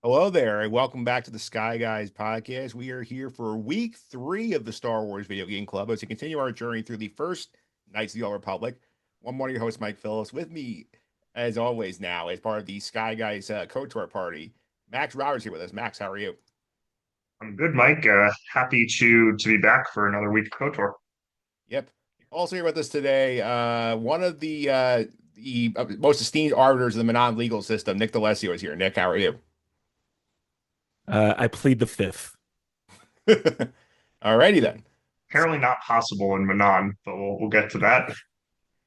Hello there, and welcome back to the Sky Guys podcast. We are here for week three of the Star Wars Video Game Club as we continue our journey through the first Knights of the Old Republic. One more, your host, Mike Phillips. With me, as always, now as part of the Sky Guys KOTOR party, Max Roberts here with us. Max, how are you? I'm good, Mike. Happy to be back for another week of KOTOR. Yep. Also here with us today, one of the most esteemed arbiters of the Manaan legal system, Nick DeLessio, is here. Nick, how are you? I plead the fifth. Alrighty then. Apparently not possible in Manaan, but we'll get to that.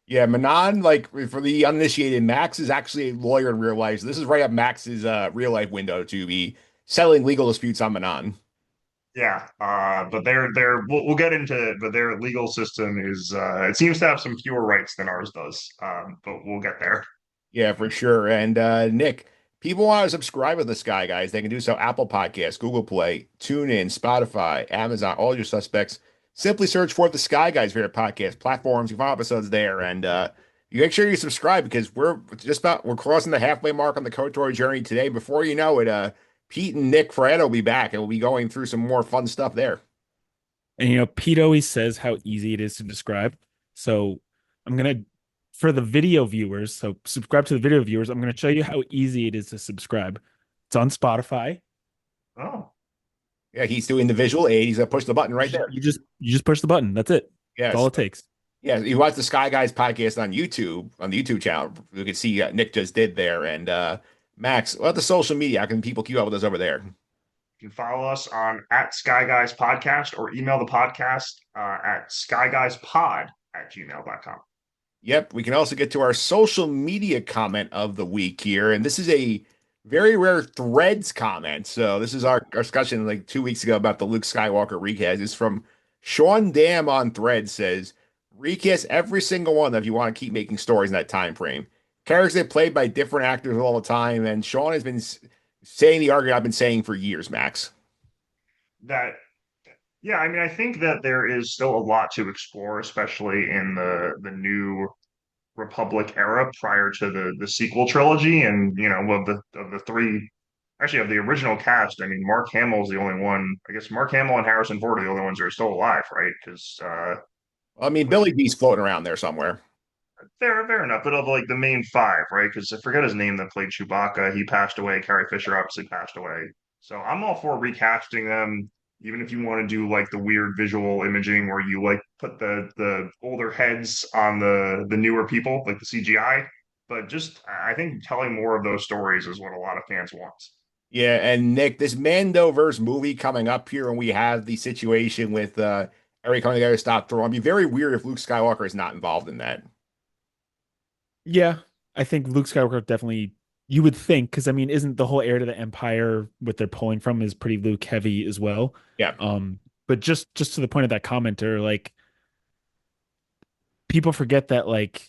Yeah, Manon, like for the uninitiated, Max is actually a lawyer in real life. So this is right up Max's real life window to be settling legal disputes on Manon. Yeah, but we'll get into it, but their legal system is it seems to have some fewer rights than ours does. But we'll get there. Yeah, for sure. And Nick, people want to subscribe with the Sky Guys. They can do so Apple Podcasts, Google Play, TuneIn, Spotify, Amazon, all your suspects. Simply search for the Sky Guys for your podcast platforms. You find episodes there, and you make sure you subscribe because we're crossing the halfway mark on the KOTOR journey today. Before you know it, Pete and Nick Ferretto will be back, and we'll be going through some more fun stuff there. And Pete always says how easy it is to describe. So I'm gonna for the video viewers, so subscribe to the video viewers. I'm gonna show you how easy it is to subscribe. It's on Spotify. Oh, Yeah, he's doing the visual aid. He's gonna push the button right there. You just push the button. That's it. That's Yes. all it takes. Yeah, you watch the Sky Guys podcast on the YouTube channel. You can see Nick just did there. And Max, what the social media? How can people keep up with us over there? you can follow us on at Sky Guys Podcast or email the podcast at skyguyspod@gmail.com. Yep, we can also get to our social media comment of the week here. And this is a very rare Threads comment. So this is our discussion like 2 weeks ago about the Luke Skywalker recast. It's from Sean Dam on Threads says, recast every single one if you want to keep making stories in that time frame. Characters get played by different actors all the time. And Sean has been saying the argument I've been saying for years, Max. That Yeah, I mean, I think that there is still a lot to explore, especially in the new Republic era prior to the sequel trilogy, and of the three, actually of the original cast. I mean, Mark Hamill's the only one. I guess Mark Hamill and Harrison Ford are the only ones that are still alive, right? Because I mean, which Billy D's floating around there somewhere. fair enough, but of like the main five, right? Because I forget his name that played Chewbacca. He passed away. Carrie Fisher obviously passed away. So I'm all for recasting them, even if you want to do like the weird visual imaging where you like put the older heads on the newer people, like the CGI. But just I think telling more of those stories is what a lot of fans want. Yeah, and Nick, this Mandoverse movie coming up here, and we have the situation with Eric coming together to stop Thrawn. It'd be very weird if Luke Skywalker is not involved in that. Yeah, I think Luke Skywalker definitely. You would think, because I mean, isn't the whole heir to the Empire what they're pulling from is pretty Luke heavy as well? Yeah. But just to the point of that commenter, like people forget that like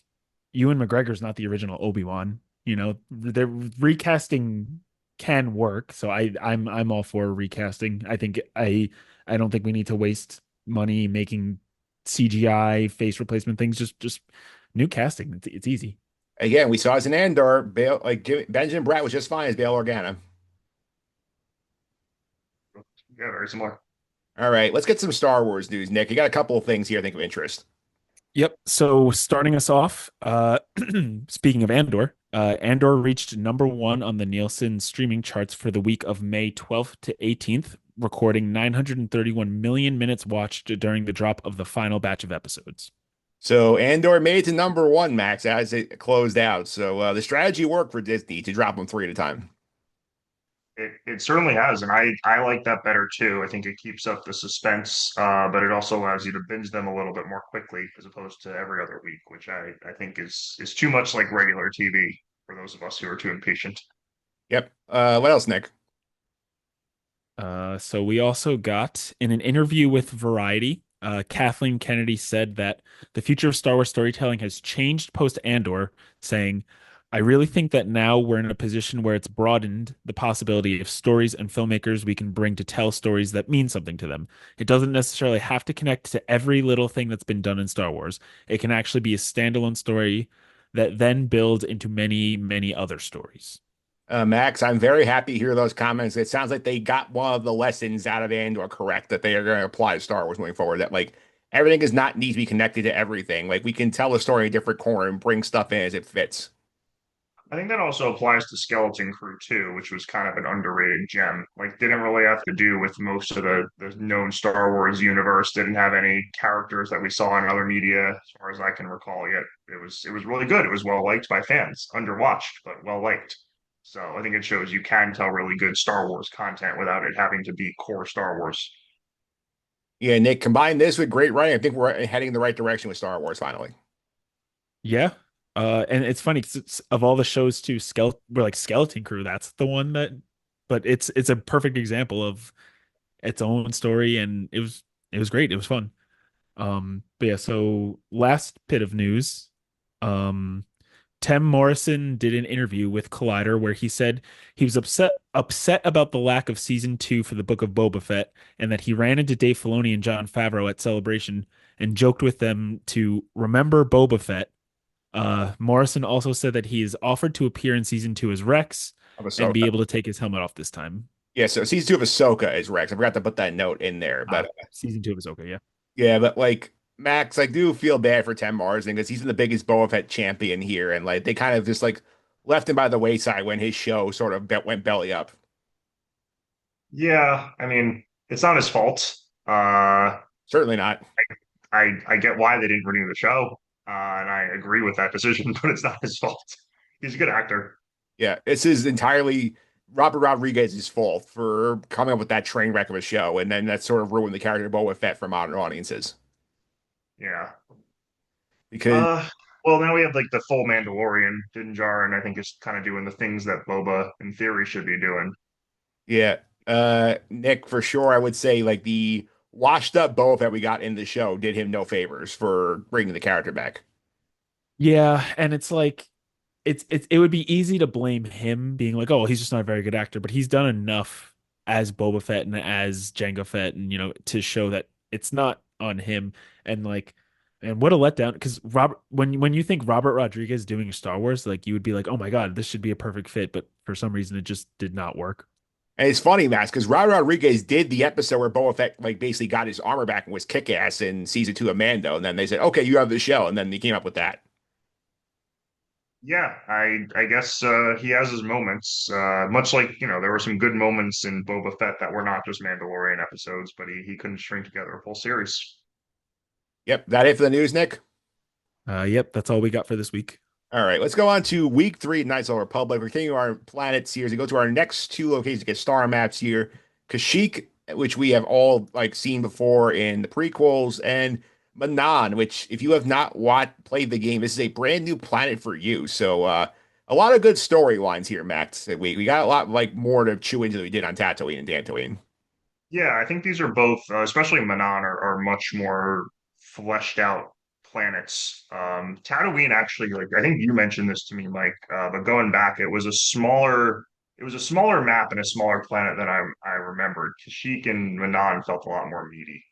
Ewan McGregor's not the original Obi-Wan. The recasting can work. So I'm all for recasting. I don't think we need to waste money making CGI face replacement things. Just new casting. It's easy. Again, we saw as an Andor, Benjamin Bratt was just fine as Bail Organa. Yeah, very similar. All right, let's get some Star Wars news, Nick. You got a couple of things here I think of interest. Yep. So starting us off, speaking of Andor, Andor reached number one on the Nielsen streaming charts for the week of May 12th to 18th, recording 931 million minutes watched during the drop of the final batch of episodes. So Andor made it to number one, Max, as it closed out. So the strategy worked for Disney to drop them three at a time. It certainly has, and I like that better too. I think it keeps up the suspense, but it also allows you to binge them a little bit more quickly as opposed to every other week, which I think is too much like regular TV for those of us who are too impatient. Yep. What else, Nick? So we also got in an interview with Variety, Kathleen Kennedy said that the future of Star Wars storytelling has changed post Andor, saying, I really think that now we're in a position where it's broadened the possibility of stories and filmmakers we can bring to tell stories that mean something to them. It doesn't necessarily have to connect to every little thing that's been done in Star Wars. It can actually be a standalone story that then builds into many, many other stories. Max, I'm very happy to hear those comments. It sounds like they got one of the lessons out of Andor correct that they are going to apply to Star Wars moving forward. That like everything does not need to be connected to everything. Like we can tell a story in a different corner and bring stuff in as it fits. I think that also applies to Skeleton Crew too, which was kind of an underrated gem. Like, didn't really have to do with most of the known Star Wars universe. Didn't have any characters that we saw in other media, as far as I can recall. Yet it was really good. It was well liked by fans, underwatched, but well liked. So I think it shows you can tell really good Star Wars content without it having to be core Star Wars. Yeah, Nick, combine this with great writing. I think we're heading in the right direction with Star Wars finally. Yeah. And it's funny 'cause of all the shows too, we're like Skeleton Crew, that's the one that, but it's a perfect example of its own story, and it was great. It was fun. But yeah, so last bit of news. Um, Tim Morrison did an interview with Collider where he said he was upset about the lack of season two for the Book of Boba Fett, and that he ran into Dave Filoni and Jon Favreau at Celebration and joked with them to remember Boba Fett. Morrison also said that he is offered to appear in season two as Rex Of and be Ahsoka. able to take his helmet off this time. Yeah, so season two of Ahsoka is Rex. I forgot to put that note in there, but Season two of Ahsoka, yeah. yeah, but like Max, I do feel bad for Tim Marsden because he's the biggest Boba Fett champion here, and like they kind of just like left him by the wayside when his show sort of went belly up. Yeah, I mean, it's not his fault. Certainly not. I get why they didn't renew the show, and I agree with that decision, but it's not his fault. He's a good actor. Yeah, this is entirely Robert Rodriguez's fault for coming up with that train wreck of a show, and then that sort of ruined the character of Boba Fett for modern audiences. Yeah. Because Uh, well, now we have like the full Mandalorian, Din Djarin, I think is kind of doing the things that Boba, in theory, should be doing. yeah, Nick, for sure, I would say like the washed up Boba Fett we got in the show did him no favors for bringing the character back. Yeah, and it's like it would be easy to blame him being like, oh, he's just not a very good actor, but he's done enough as Boba Fett and as Jango Fett, and to show that it's not on him. And like, and what a letdown, because Robert, when you think Robert Rodriguez doing Star Wars, like you would be like, oh my God, this should be a perfect fit, but for some reason it just did not work. And it's funny, Max, because Robert Rodriguez did the episode where Boba Fett like basically got his armor back and was kick ass in season two of Mando, and then they said, okay, you have the show, and then he came up with that. Yeah, I guess he has his moments. Much like, there were some good moments in Boba Fett that were not just Mandalorian episodes, but he couldn't string together a full series. Yep, that it for the news, Nick. Yep, that's all we got for this week. All right, let's go on to week three, Knights of the Republic. We're continuing our planet series. We go to our next two locations to get star maps here. Kashyyyk, which we have all like seen before in the prequels, and Manaan, which if you have not played the game, this is a brand new planet for you. So a lot of good storylines here, Max. We got a lot like more to chew into than we did on Tatooine and Dantooine. Yeah, I think these are both, especially Manaan, are much more fleshed out planets. Tatooine actually, like I think you mentioned this to me, Mike, but going back, it was a smaller map and a smaller planet than I remembered. Kashyyyk and Manaan felt a lot more meaty.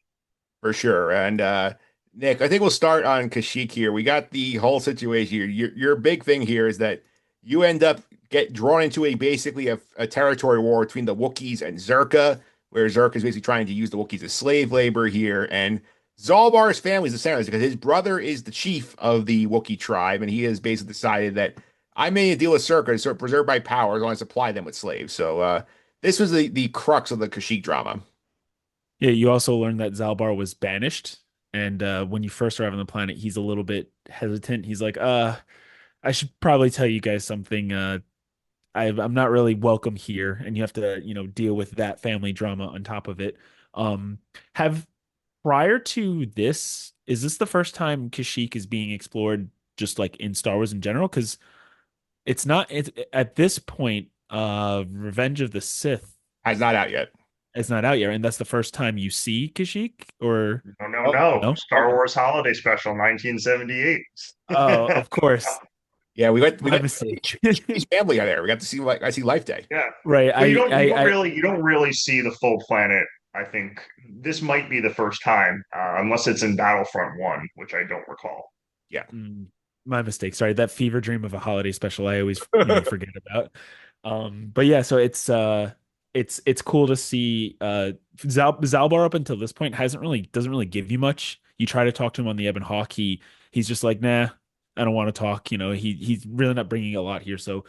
For sure. And Nick, I think we'll start on Kashyyyk here. We got the whole situation here. Your big thing here is that you end up get drawn into a territory war between the Wookiees and Zerka, where Zerka is basically trying to use the Wookiees as slave labor here. And Zalbar's family is the center of this because his brother is the chief of the Wookiee tribe, and he has basically decided that I made a deal with Zerka to sort of preserve my power as long as I supply them with slaves. So this was the crux of the Kashyyyk drama. Yeah, you also learned that Zalbar was banished, and when you first arrive on the planet, he's a little bit hesitant. He's like, I should probably tell you guys something. I'm not really welcome here, and you have to, deal with that family drama on top of it. Have Prior to this, is this the first time Kashyyyk is being explored just like in Star Wars in general? Because it's at this point, Revenge of the Sith Has not out yet. is not out yet, and that's the first time you see Kashyyyk, or No, no, Oh, no. no? Star Wars Holiday Special, 1978. Oh, of course. yeah, we My got mistake. his family are there. We got to see like I see Life Day. Yeah. Right. But you don't really see the full planet. I think this might be the first time, unless it's in Battlefront 1, which I don't recall. Yeah. My mistake. Sorry, that fever dream of a holiday special I always, forget about. But yeah, so it's cool to see Zalbar up until this point hasn't really doesn't really give you much. You try to talk to him on the Ebb and Hawk, he's just like, nah, I don't want to talk. He's really not bringing a lot here. So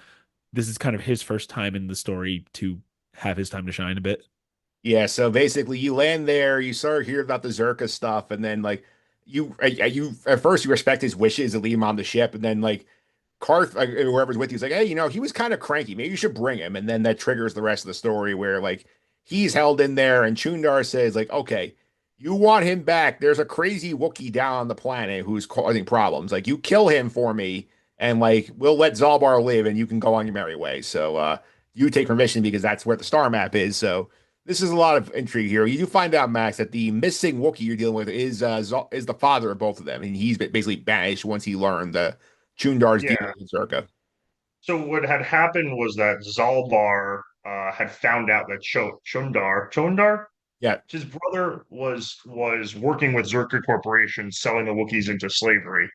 this is kind of his first time in the story to have his time to shine a bit. Yeah, so basically you land there, you start hearing about the Zerka stuff, and then like you at first you respect his wishes to leave him on the ship, and then like Karth, whoever's with you, is like, hey, he was kind of cranky. Maybe you should bring him. And then that triggers the rest of the story where like he's held in there, and Chundar says, like, okay, you want him back. There's a crazy Wookiee down on the planet who's causing problems. Like, you kill him for me, and like we'll let Zalbar live, and you can go on your merry way. So you take permission because that's where the star map is. So this is a lot of intrigue here. You do find out, Max, that the missing Wookiee you're dealing with is the father of both of them, and he's basically banished once he learned the Chundar's deal Yeah. with Zerka. So what had happened was that Zalbar had found out that Chondar, Yeah, his brother was working with Zerka Corporation, selling the Wookiees into slavery.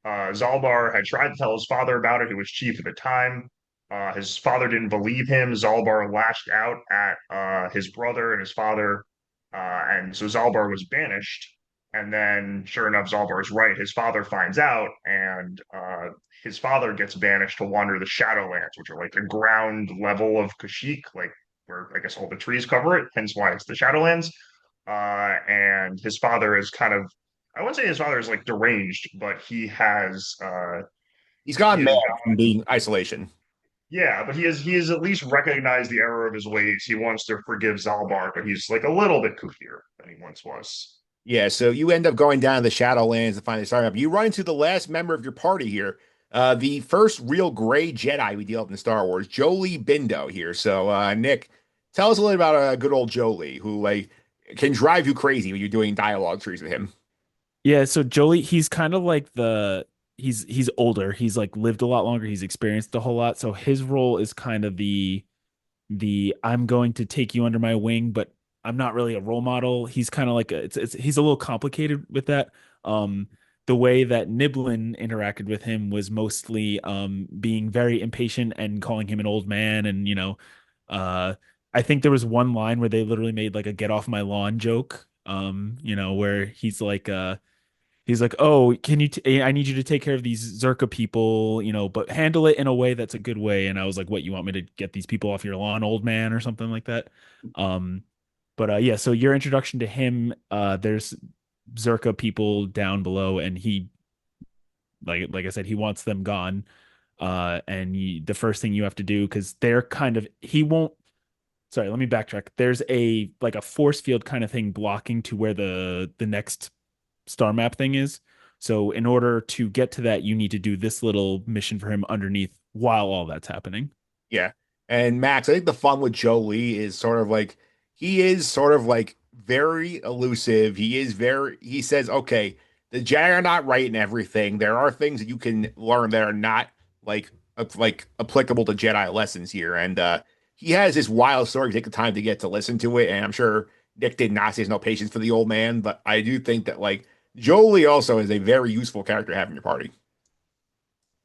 Zalbar had tried to tell his father about it, who was chief at the time. His father didn't believe him. Zalbar lashed out at his brother and his father, and so Zalbar was banished. And then, sure enough, Zalbar is right. His father finds out, and his father gets banished to wander the Shadowlands, which are like the ground level of Kashyyyk, like where I guess all the trees cover it, hence why it's the Shadowlands. And his father is kind of, I wouldn't say his father is like deranged, but he's he gone mad has from gone, being isolation. yeah, but he has at least recognized the error of his ways. He wants to forgive Zalbar, but he's like a little bit kookier than he once was. Yeah, so you end up going down to the Shadowlands to find the Star Map. You run into the last member of your party here, the first real gray Jedi we deal with in Star Wars, Jolie Bindo here. So, Nick, tell us a little about good old Jolie, who like can drive you crazy when you're doing dialogue trees with him. Yeah, so Jolie, he's kind of like he's older. He's like lived a lot longer. He's experienced a whole lot. So his role is kind of the I'm going to take you under my wing, but I'm not really a role model. He's kind of like he's a little complicated with that. Um, the way that Niblin interacted with him was mostly being very impatient and calling him an old man, and uh, I think there was one line where they literally made like a "get off my lawn" joke. Where he's like, "Oh, I need you to take care of these Zerka people, but handle it in a way that's a good way." And I was like, "What, you want me to get these people off your lawn, old man," or something like that? Um, but yeah, so your introduction to him, there's Zerka people down below, and he, like I said, he wants them gone. And the first thing you have to do, because they're kind of, he won't. Sorry, let me backtrack. There's a force field kind of thing blocking to where the next star map thing is. So in order to get to that, you need to do this little mission for him underneath while all that's happening. Yeah. And Max, I think the fun with Joe Lee is sort of like he is sort of like very elusive. He says, okay, the Jedi are not right in everything. There are things that you can learn that are not like applicable to Jedi lessons here. And he has this wild story. Take the time to get to listen to it. And I'm sure Nick did not say there's no patience for the old man, but I do think that like Joe Lee also is a very useful character to have in your party.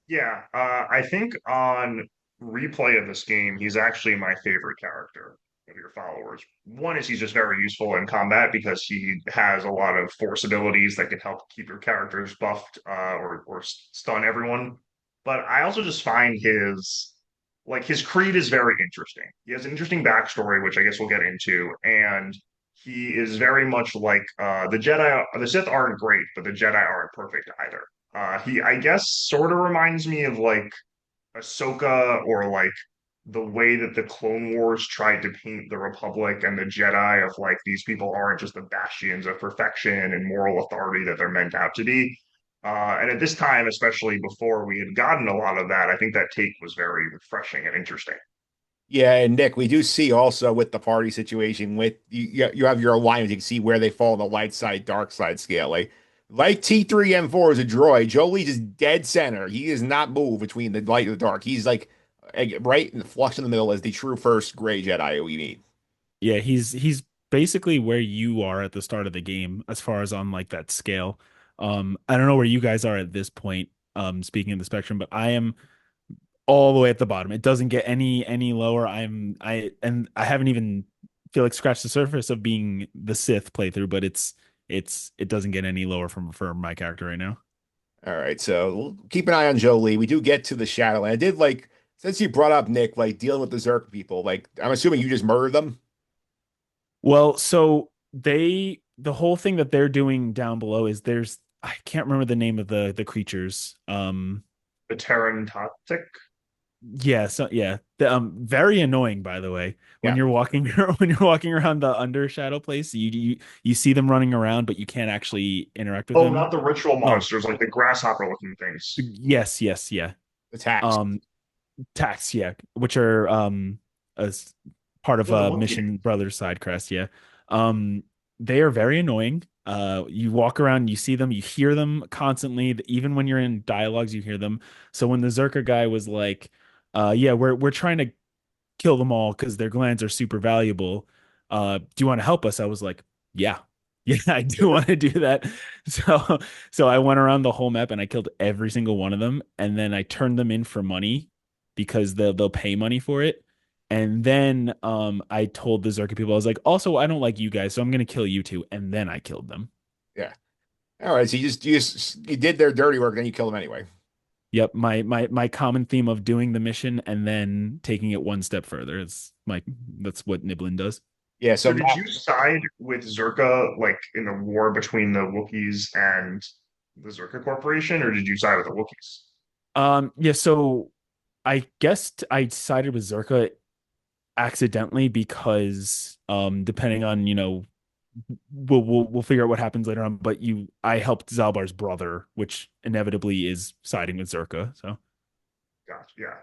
Yeah, I think on replay of this game, he's actually my favorite character of your followers. One is he's just very useful in combat because he has a lot of force abilities that can help keep your characters buffed or stun everyone. But I also just find his creed is very interesting. He has an interesting backstory, which I guess we'll get into, and he is very much like the Jedi. The Sith aren't great, but the Jedi aren't perfect either. He, I guess, sort of reminds me of like Ahsoka or like the way that the Clone Wars tried to paint the Republic and the Jedi of like these people aren't just the bastions of perfection and moral authority that they're meant out to be. And at this time, especially before we had gotten a lot of that, I think that take was very refreshing and interesting. Yeah, and Nick, we do see also with the party situation with you have your alignment, you can see where they fall on the light side, dark side scale. Like T3M4 is a droid, Jolie is dead center. He does not move between the light and the dark. He's like right in the flush in the middle as the true first gray Jedi we meet. Yeah, he's basically where you are at the start of the game as far as on like that scale. I don't know where you guys are at this point, speaking of the spectrum, but I am all the way at the bottom. It doesn't get any lower. I haven't even feel like scratched the surface of being the Sith playthrough, but it doesn't get any lower from for my character right now. All right, so we'll keep an eye on Jolie. We do get to the shadow, and I did like since you brought up Nick, like dealing with the Zerk people. Like I'm assuming you just murdered them. Well, so the whole thing that they're doing down below is there's I can't remember the name of the creatures. The Terran Toxic. Yeah, so yeah, very annoying by the way. When Yeah. you're walking when you're walking around the under shadow place, you see them running around, but you can't actually interact with Oh, them. not the ritual Oh, monsters, like the grasshopper looking things. yes, yes, yeah. Attacks. Um, tax, yeah, which are as part of Oh, the Wookiee Mission names. Brothers side quest, yeah. Um, they are very annoying. You walk around, you see them, you hear them constantly. Even when you're in dialogues, you hear them. So when the Zerka guy was like, yeah, we're trying to kill them all because their glands are super valuable. Do you want to help us? I was like, yeah, yeah, I do want to do that. So, so I went around the whole map and I killed every single one of them, and then I turned them in for money because they'll pay money for it. And then I told the Zerka people, I was like, also, I don't like you guys, so I'm gonna kill you too. And then I killed them. Yeah. All right, so you did their dirty work, then you killed them anyway. Yep, my common theme of doing the mission and then taking it one step further is my that's what Niblin does. Yeah. So So did Matt, you side with Zerka like in the war between the Wookiees and the Zerka Corporation, or did you side with the Wookiees? Yeah, so I guessed I sided with Zerka accidentally because depending on, we'll figure out what happens later on, but I helped Zalbar's brother, which inevitably is siding with Zerka. So Gotcha. Yeah.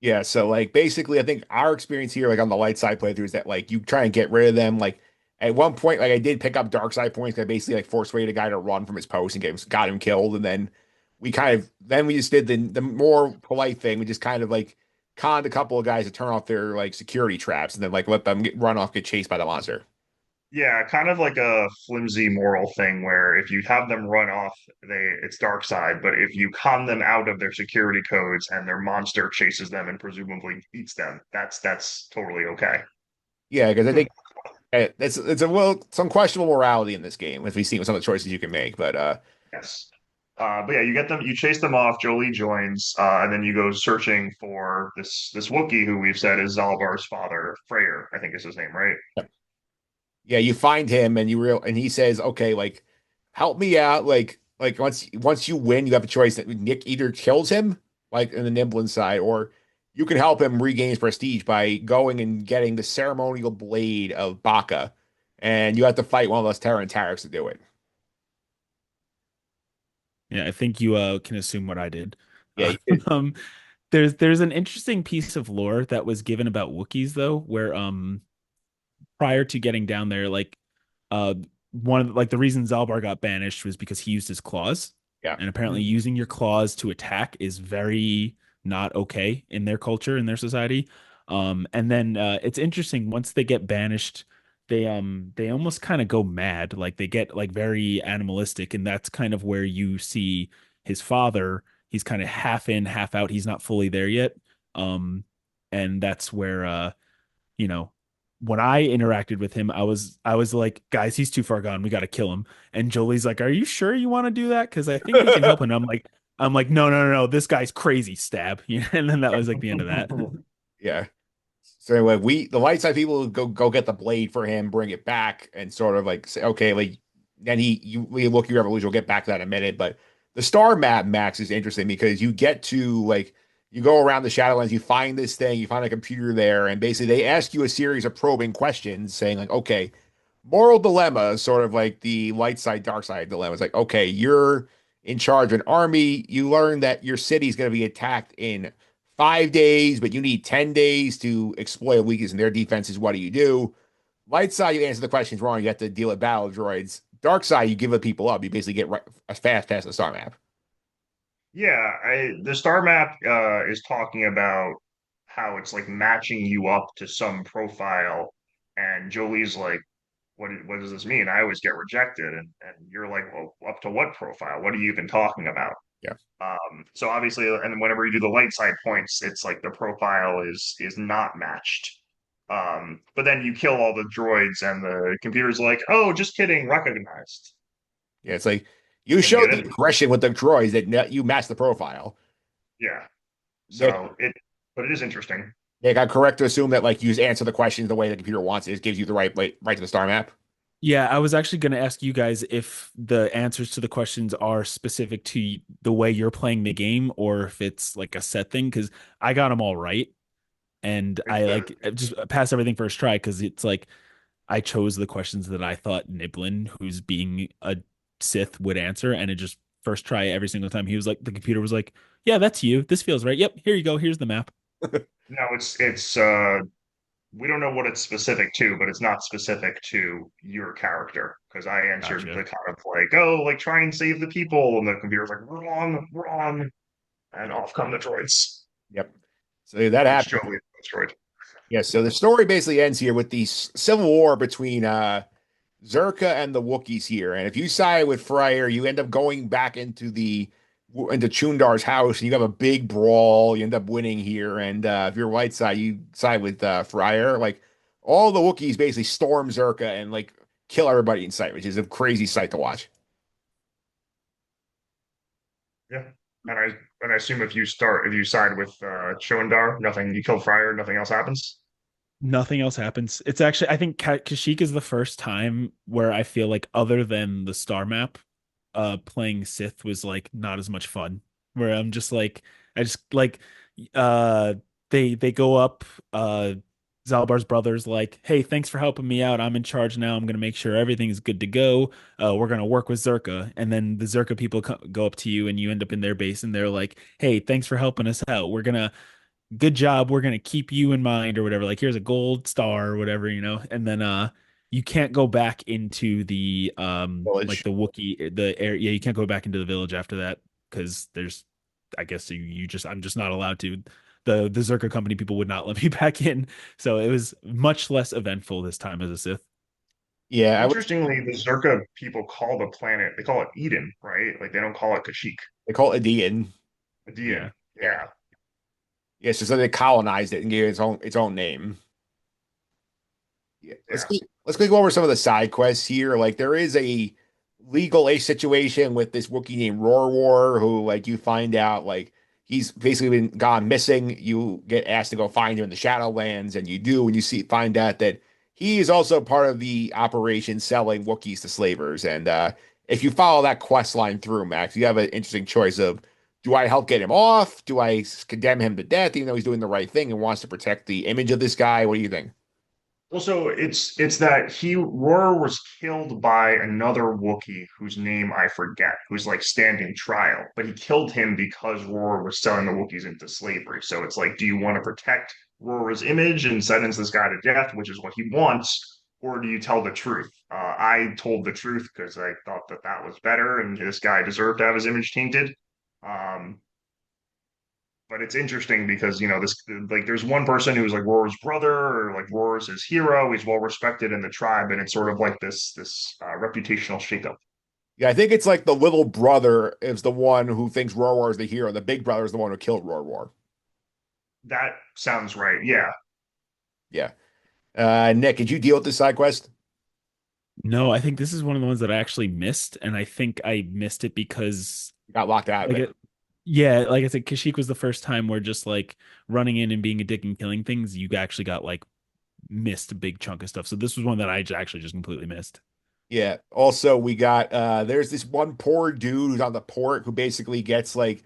yeah, so like basically I think our experience here, like on the light side playthrough, is that like you try and get rid of them. Like at one point, like I did pick up dark side points. I basically like force raided a guy to run from his post and got him killed. And then we just did the more polite thing. We just kind of like conned a couple of guys to turn off their like security traps and then like let them run off, get chased by the monster. Yeah, kind of like a flimsy moral thing where if you have them run off, it's dark side, but if you con them out of their security codes and their monster chases them and presumably eats them, that's totally okay. Yeah, because I think it's a well some questionable morality in this game, as we see with some of the choices you can make. But Yes. But yeah, you chase them off. Jolie joins, and then you go searching for this Wookiee who we've said is Zalbar's father, Freyr, I think is his name, right? yeah, you find him and he says, okay, like help me out. Like once you win, you have a choice that Nick either kills him, like in the Nimblin side, or you can help him regain his prestige by going and getting the ceremonial blade of Baka. And you have to fight one of those Terran Tarics to do it. yeah, I think you can assume what I did. Yeah, you did. Um, there's an interesting piece of lore that was given about Wookiees though, where prior to getting down there, like uh one of like the reason Zalbar got banished was because he used his claws. Yeah. And apparently using your claws to attack is very not okay in their culture, in their society. And then it's interesting once they get banished, they almost kind of go mad, like they get like very animalistic, and that's kind of where you see his father. He's kind of half in, half out. He's not fully there yet. And that's where you know, when I interacted with him, I was like, guys, he's too far gone. We got to kill him. And Jolie's like, are you sure you want to do that? Because I think we can help him. I'm like, no, no, no, no. This guy's crazy. Stab. And then that was like the end of that. Yeah. So anyway, the light side people go get the blade for him, bring it back, and sort of like say, okay, like then we look your revolution. We'll get back to that in a minute. But the star map, Max, is interesting because you get to like you go around the Shadowlands, you find this thing, you find a computer there, and basically they ask you a series of probing questions, saying like, okay, moral dilemma, is sort of like the light side, dark side dilemma. It's like, okay, you're in charge of an army. You learn that your city is going to be attacked in 5 days, but you need 10 days to exploit a weakness in their defenses. What do you do? Light side, you answer the questions wrong. You have to deal with battle droids. Dark side, you give the people up. You basically get right, as fast past the star map. Yeah, the star map is talking about how it's like matching you up to some profile, and Jolie's like, what does this mean? I always get rejected, and you're like, well, up to what profile? What are you even talking about? Yeah. So obviously, and whenever you do the light side points, it's like the profile is not matched. But then you kill all the droids, and the computer's like, "Oh, just kidding, recognized." Yeah, it's like you And you showed get the it. aggression with the droids that you matched the profile. Yeah. Nick, So it, but it is interesting. Nick, I'm correct to assume that like you just answer the questions the way the computer wants it. It gives you the right to the star map. Yeah, I was actually going to ask you guys if the answers to the questions are specific to the way you're playing the game or if it's like a set thing, because I got them all right. And It's I good. like just passed everything first try because it's like I chose the questions that I thought Niblin, who's being a Sith, would answer. And it just first try every single time. He was like, the computer was like, yeah, that's you. This feels right. Yep, here you go. Here's the map. No, it's we don't know what it's specific to, but it's not specific to your character because I answered Gotcha. the kind of like, oh, like try and save the people, and the computer's like, wrong, wrong, and off come the droids, Yep. So that which happened. totally destroyed. Yeah. So the story basically ends here with the civil war between Zerka and the Wookiees here. And if you side with Fryer, you end up going back into Chundar's house and you have a big brawl. You end up winning here. And if you're white side, you side with Fryer. Like all the Wookiees basically storm Zerka and like kill everybody in sight, which is a crazy sight to watch. Yeah, and I assume if you side with Showendar, nothing. You kill Fryer, nothing else happens. Nothing else happens. It's actually, I think Kashyyyk is the first time where I feel like, other than the star map, playing Sith was like not as much fun. Where I'm just like, I just like, uh, they go up, Zalbar's brothers like, hey, thanks for helping me out. I'm in charge now. I'm gonna make sure everything's good to go. We're gonna work with Zerka, and then the Zerka people go up to you, and you end up in their base, and they're like, hey, thanks for helping us out. We're gonna good job, we're gonna keep you in mind or whatever, like here's a gold star or whatever, and then you can't go back into the like Village. the Wookiee the air. Yeah, you can't go back into the village after that because there's, I guess you just, I'm just not allowed to. The Zerka company people would not let me back in, so it was much less eventful this time as a Sith. Yeah, I would Interestingly, the Zerka people call the planet, they call it Eden, right? Like they don't call it Kashyyyk. they call it Aegean. Yeah. Eden. Yeah. Yeah. Yeah, so they colonized it and gave it its own name. Yeah. Yeah. Let's go over some of the side quests here. Like there is a legal a situation with this Wookiee named Roar who like you find out like he's basically been gone missing. You get asked to go find him in the Shadowlands, and you do, and you find out that he is also part of the operation selling Wookiees to slavers. And if you follow that quest line through, Max, you have an interesting choice of do I help get him off? Do I condemn him to death, even though he's doing the right thing and wants to protect the image of this guy? What do you think? Well, so it's that Roar was killed by another Wookiee whose name I forget, who's like standing trial, but he killed him because Roar was selling the Wookiees into slavery. So it's like, do you want to protect Roar's image and sentence this guy to death, which is what he wants, or do you tell the truth? I told the truth because I thought that that was better, and this guy deserved to have his image tainted. Um, but it's interesting because this like there's one person who's like Roar's brother or like Roar's his hero. He's well respected in the tribe, and it's sort of like this reputational shakeup. Yeah, I think it's like the little brother is the one who thinks Roar is the hero. The big brother is the one who killed Roar. That sounds right. Yeah. Yeah. Nick, did you deal with this side quest? No, I think this is one of the ones that I actually missed, and I think I missed it because, You got locked out of like it. it, yeah, like I said, Kashyyyk was the first time where just like running in and being a dick and killing things, you actually got like missed a big chunk of stuff. So this was one that I actually just completely missed. Yeah. Also, we got there's this one poor dude who's on the port who basically gets like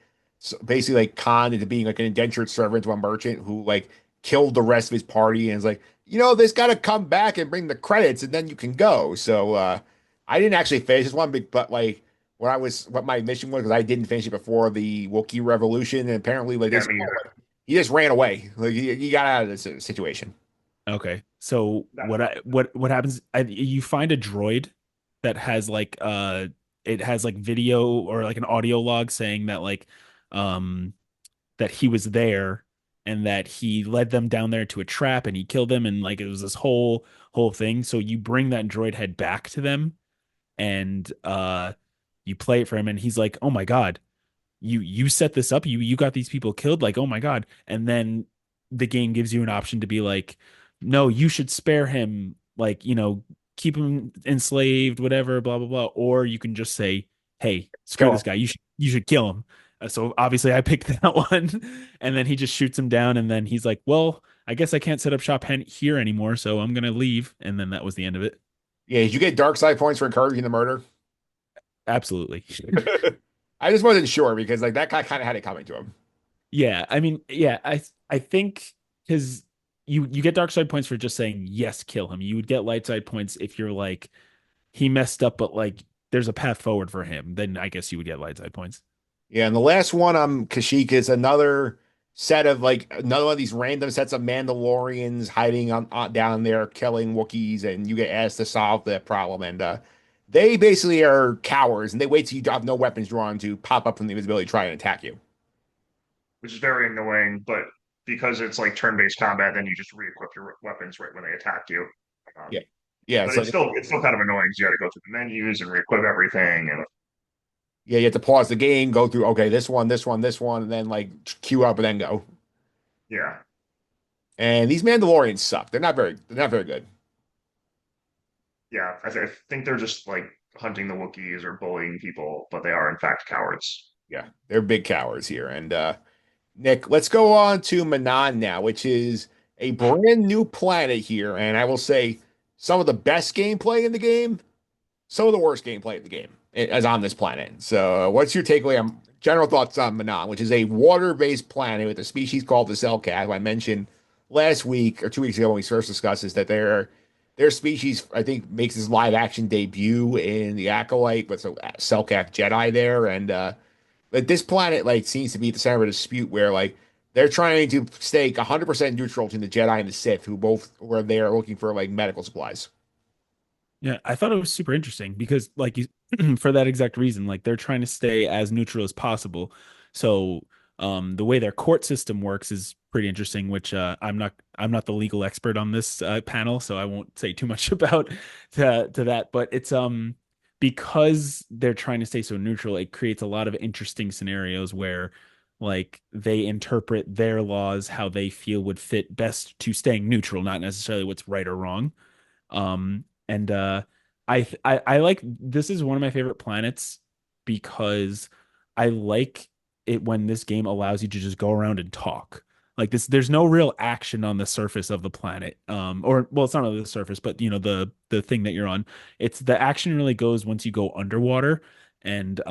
basically like conned into being like an indentured servant to a merchant who like killed the rest of his party and is like, this got to come back and bring the credits and then you can go. So I didn't actually finish this one, but like what my mission was because I didn't finish it before the Wookiee Revolution, and apparently like Yeah, this me either. he just ran away. Like he got out of this situation. Okay. So That, what happens? You find a droid that has like it has like video or like an audio log saying that like um that he was there and that he led them down there to a trap and he killed them, and like it was this whole thing. So you bring that droid head back to them, and you play it for him, and he's like, "Oh my God, you set this up, you got these people killed, like, oh my God. And then the game gives you an option to be like, no, you should spare him, like, keep him enslaved, whatever, blah blah blah. Or you can just say, hey, screw Kill this him. guy. You should kill him. So obviously I picked that one. And then he just shoots him down, and then he's like, well, I guess I can't set up shop here anymore, so I'm gonna leave. And then that was the end of it. Yeah, did you get dark side points for encouraging the murder? Absolutely. I just wasn't sure because like that guy kind of had it coming to him. Yeah, I mean, yeah, I think because you get dark side points for just saying yes, kill him. You would get light side points if you're like he messed up, but like there's a path forward for him. Then I guess you would get light side points. Yeah, and the last one Kashyyyk is another set of like another one of these random sets of Mandalorians hiding on down there killing Wookiees, and you get asked to solve the problem. And they basically are cowards, and they wait till you have no weapons drawn to pop up from the invisibility, try and attack you. which is very annoying. But because it's like turn-based combat, then you just re-equip your weapons right when they attack you. Yeah, Um, yeah. but So it's still kind of annoying because you got to go through the menus and re-equip everything. And yeah, you have to pause the game, go through okay, this one, this one, this one, and then like queue up and then go. yeah, And these Mandalorians suck. They're not very good. yeah, I think they're just like hunting the Wookiees or bullying people, but they are in fact cowards. Yeah, they're big cowards here. And Nick, let's go on to Manaan now, which is a brand new planet here. And I will say some of the best gameplay in the game, some of the worst gameplay in the game as on this planet. So, what's your takeaway on general thoughts on Manaan, which is a water-based planet with a species called the Cellcat, who I mentioned last week or 2 weeks ago when we first discussed this, that their species, I think, makes its live action debut in the Acolyte with a Cellcat Jedi there. And like this planet like seems to be at the center of a dispute where like they're trying to stay 100% neutral between the Jedi and the Sith, who both were there looking for like medical supplies. Yeah, I thought it was super interesting because like you for that exact reason, like they're trying to stay as neutral as possible. So the way their court system works is pretty interesting, which I'm not the legal expert on this panel, so I won't say too much about to that, but it's because they're trying to stay so neutral, it creates a lot of interesting scenarios where like they interpret their laws how they feel would fit best to staying neutral, not necessarily what's right or wrong. And I like this is one of my favorite planets because I like it when this game allows you to just go around and talk. Like this, there's no real action on the surface of the planet. Or well, it's not on the surface, but the thing that you're on. It's the action really goes once you go underwater. And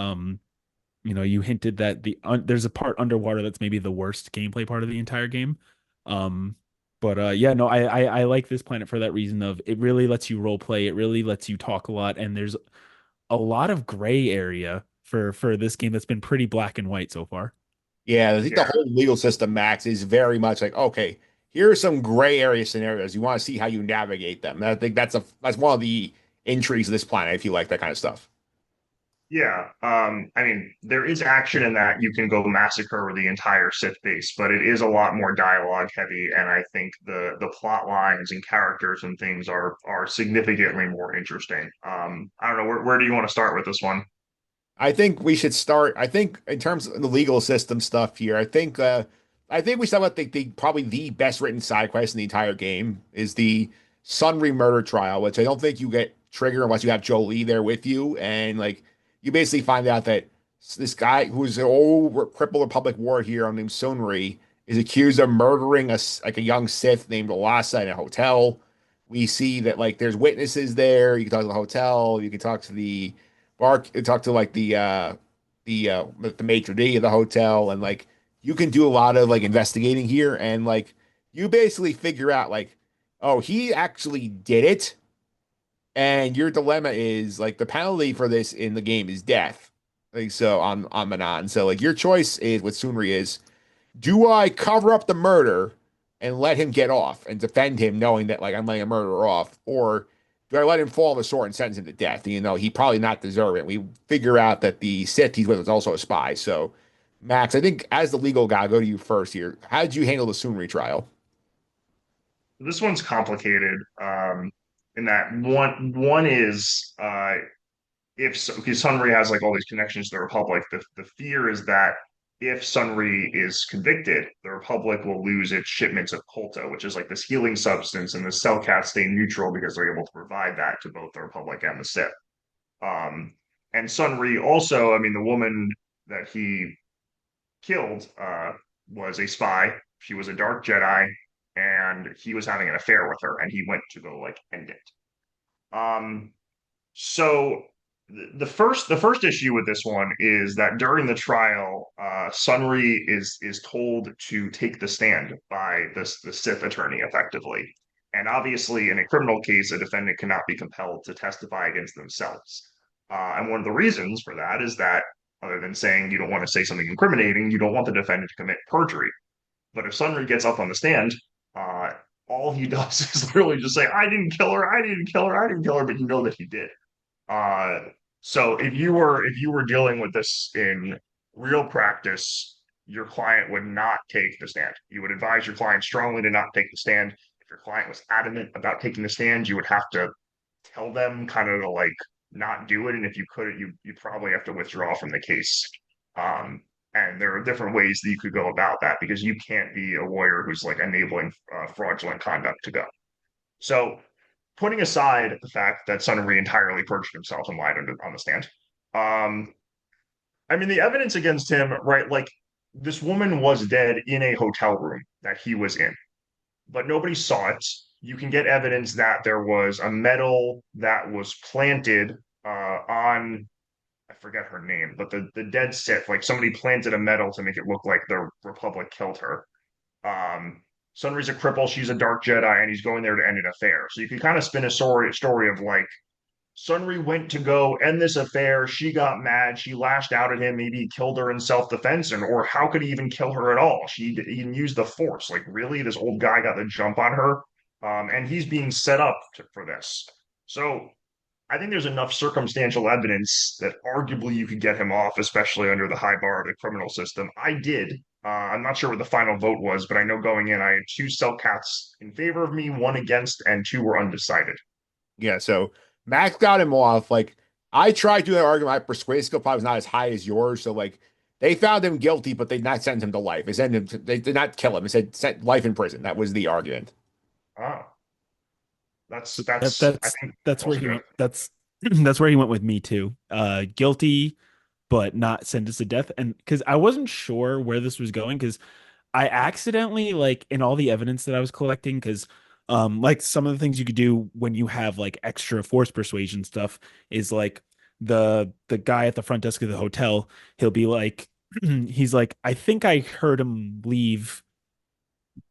you hinted that there's a part underwater that's maybe the worst gameplay part of the entire game. Um, but yeah, no, I like this planet for that reason of it really lets you role play, it really lets you talk a lot, and there's a lot of gray area for this game that's been pretty black and white so far. Yeah, I think the Yeah, whole legal system, Max, is very much like, okay, here are some gray area scenarios. You want to see how you navigate them. And I think that's one of the intrigues of this planet, if you like that kind of stuff. yeah. I mean, there is action in that you can go massacre the entire Sith base, but it is a lot more dialogue heavy, and I think the plot lines and characters and things are significantly more interesting. I don't know, where do you want to start with this one? I think we should start. I think in terms of the legal system stuff here, I think we start with the probably the best written side quest in the entire game is the Sunry murder trial, which I don't think you get triggered unless you have Jolie there with you, and like you basically find out that this guy who's an old crippled Republic war hero named Sunri is accused of murdering like a young Sith named Lhasa in a hotel. We see that like there's witnesses there. You can talk to the hotel. You can talk to the bar, talk to like the maitre d' of the hotel, and like you can do a lot of like investigating here, and like you basically figure out like, oh, he actually did it, and your dilemma is like the penalty for this in the game is death. Like so on Manon. So like your choice is with Sunri is do I cover up the murder and let him get off and defend him, knowing that like I'm letting a murderer off, or do I let him fall on the sword and sentence him to death? He probably not deserve it. We figure out that the Sith he's with is also a spy. So, Max, I think as the legal guy, I'll go to you first here. How did you handle the Sunri trial? This one's complicated, in that one is because Sunri has like all these connections to the Republic, the fear is that if Sunri is convicted, the Republic will lose its shipments of Kolta, which is like this healing substance, and the Cellcats stay neutral because they're able to provide that to both the Republic and the Sith. Um, and Sunri also, I mean, the woman that he killed was a spy. She was a dark Jedi, and he was having an affair with her, and he went to go like end it. Um, so the first issue with this one is that during the trial, Sunri is told to take the stand by the Sith attorney effectively. And obviously, in a criminal case, a defendant cannot be compelled to testify against themselves. And one of the reasons for that is that, other than saying you don't want to say something incriminating, you don't want the defendant to commit perjury. But if Sunri gets up on the stand, uh, all he does is literally just say, "I didn't kill her. I didn't kill her. I didn't kill her," but you know that he did. Uh, so if you were dealing with this in real practice, your client would not take the stand. You would advise your client strongly to not take the stand. If your client was adamant about taking the stand, you would have to tell them kind of to like not do it. And if you couldn't, you probably have to withdraw from the case. Um, and there are different ways that you could go about that because you can't be a lawyer who's like enabling fraudulent conduct to go. So putting aside the fact that Sunnery entirely perjured himself and lied on the stand, um, I mean, the evidence against him, right? Like this woman was dead in a hotel room that he was in, but nobody saw it. You can get evidence that there was a medal that was planted on, I forget her name, but the dead Sith, like somebody planted a medal to make it look like the Republic killed her. Sunry's a cripple, she's a dark Jedi, and he's going there to end an affair. So you can kind of spin a story of like Sunry went to go end this affair. She got mad. She lashed out at him. Maybe he killed her in self-defense, and or how could he even kill her at all? She even used the Force. Like really, this old guy got the jump on her, and he's being set up for this. So I think there's enough circumstantial evidence that arguably you could get him off, especially under the high bar of the criminal system. I did. I'm not sure what the final vote was, but I know going in, I had two Cellcats in favor of me, one against, and two were undecided. Yeah, so Max got him off. Like I tried to argue my persuasive skill probably was not as high as yours. So like they found him guilty, but they did not sentence him to life. They did not kill him. They said sent life in prison. That was the argument. Oh, that's So that's I think that's where also he good. went. That's that's where he went with me too. Guilty, but not sentenced to death. And because I wasn't sure where this was going, because I accidentally like in all the evidence that I was collecting, because like some of the things you could do when you have like extra force persuasion stuff is like the guy at the front desk of the hotel, he'll be like he's like, I think I heard him leave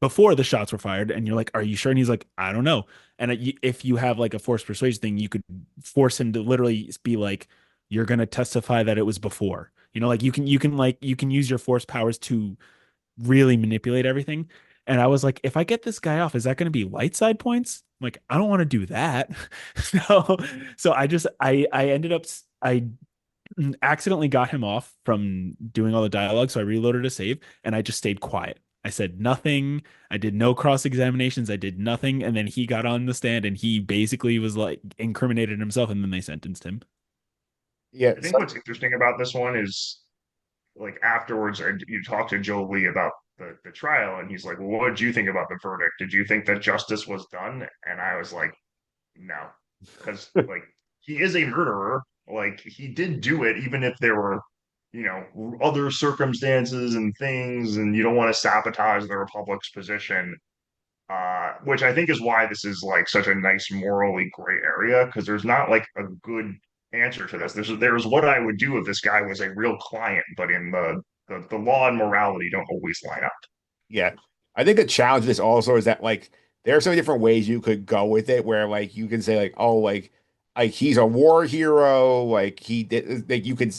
before the shots were fired, and you're like, are you sure? And he's like, I don't know. And if you have like a forced persuasion thing, you could force him to literally be like, you're going to testify that it was before, like you can use your force powers to really manipulate everything. And I was like, if I get this guy off, is that going to be light side points? I'm like, I don't want to do that. so so I ended up I accidentally got him off from doing all the dialogue. So I reloaded a save and I just stayed quiet. I said nothing. I did no cross examinations. I did nothing. And then he got on the stand and he basically was like incriminated himself. And then they sentenced him. Yeah, I so, think what's interesting about this one is like afterwards, you talk to Joe Lee about the trial, and he's like, "Well, what did you think about the verdict? Did you think that justice was done?" And I was like, "No," because like he is a murderer. Like he did do it, even if there were, other circumstances and things, and you don't want to sabotage the Republic's position. Which I think is why this is like such a nice morally gray area because there's not like a good answer to this. There's what I would do if this guy was a real client, but in the law and morality don't always line up. yeah. I think the challenge of this also is that like there are so many different ways you could go with it where like you can say like, oh, like he's a war hero, like he did like you could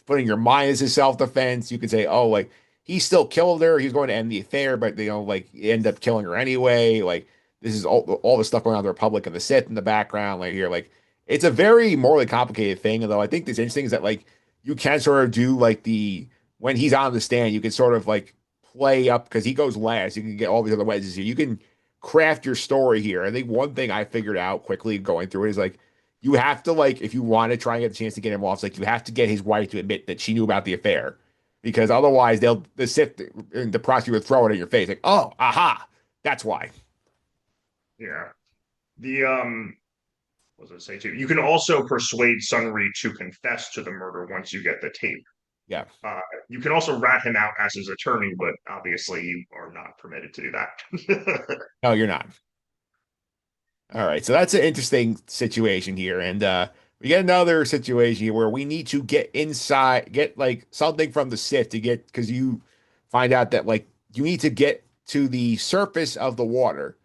put in your mind as his self-defense. You could say, oh, like he still killed her. He's going to end the affair, but like end up killing her anyway. Like this is all the stuff going on in the Republic and the Sith in the background. Like here, like it's a very morally complicated thing. Although I think this interesting is that like you can sort of do like the when he's on the stand, you can sort of like play up because he goes last. You can get all these other wedges here. You can craft your story here. I think one thing I figured out quickly going through it is like you have to like if you want to try and get the chance to get him off, it's like you have to get his wife to admit that she knew about the affair, because otherwise they'll the prosecutor would throw it in your face like, oh, aha, that's why. Yeah. The what was I say too? You can also persuade Sunri to confess to the murder once you get the tape. Yeah, Uh, you can also rat him out as his attorney, but obviously you are not permitted to do that. no, you're not. All right, so that's an interesting situation here, and we get another situation here where we need to get inside, get like something from the Sith to get because you find out that like you need to get to the surface of the water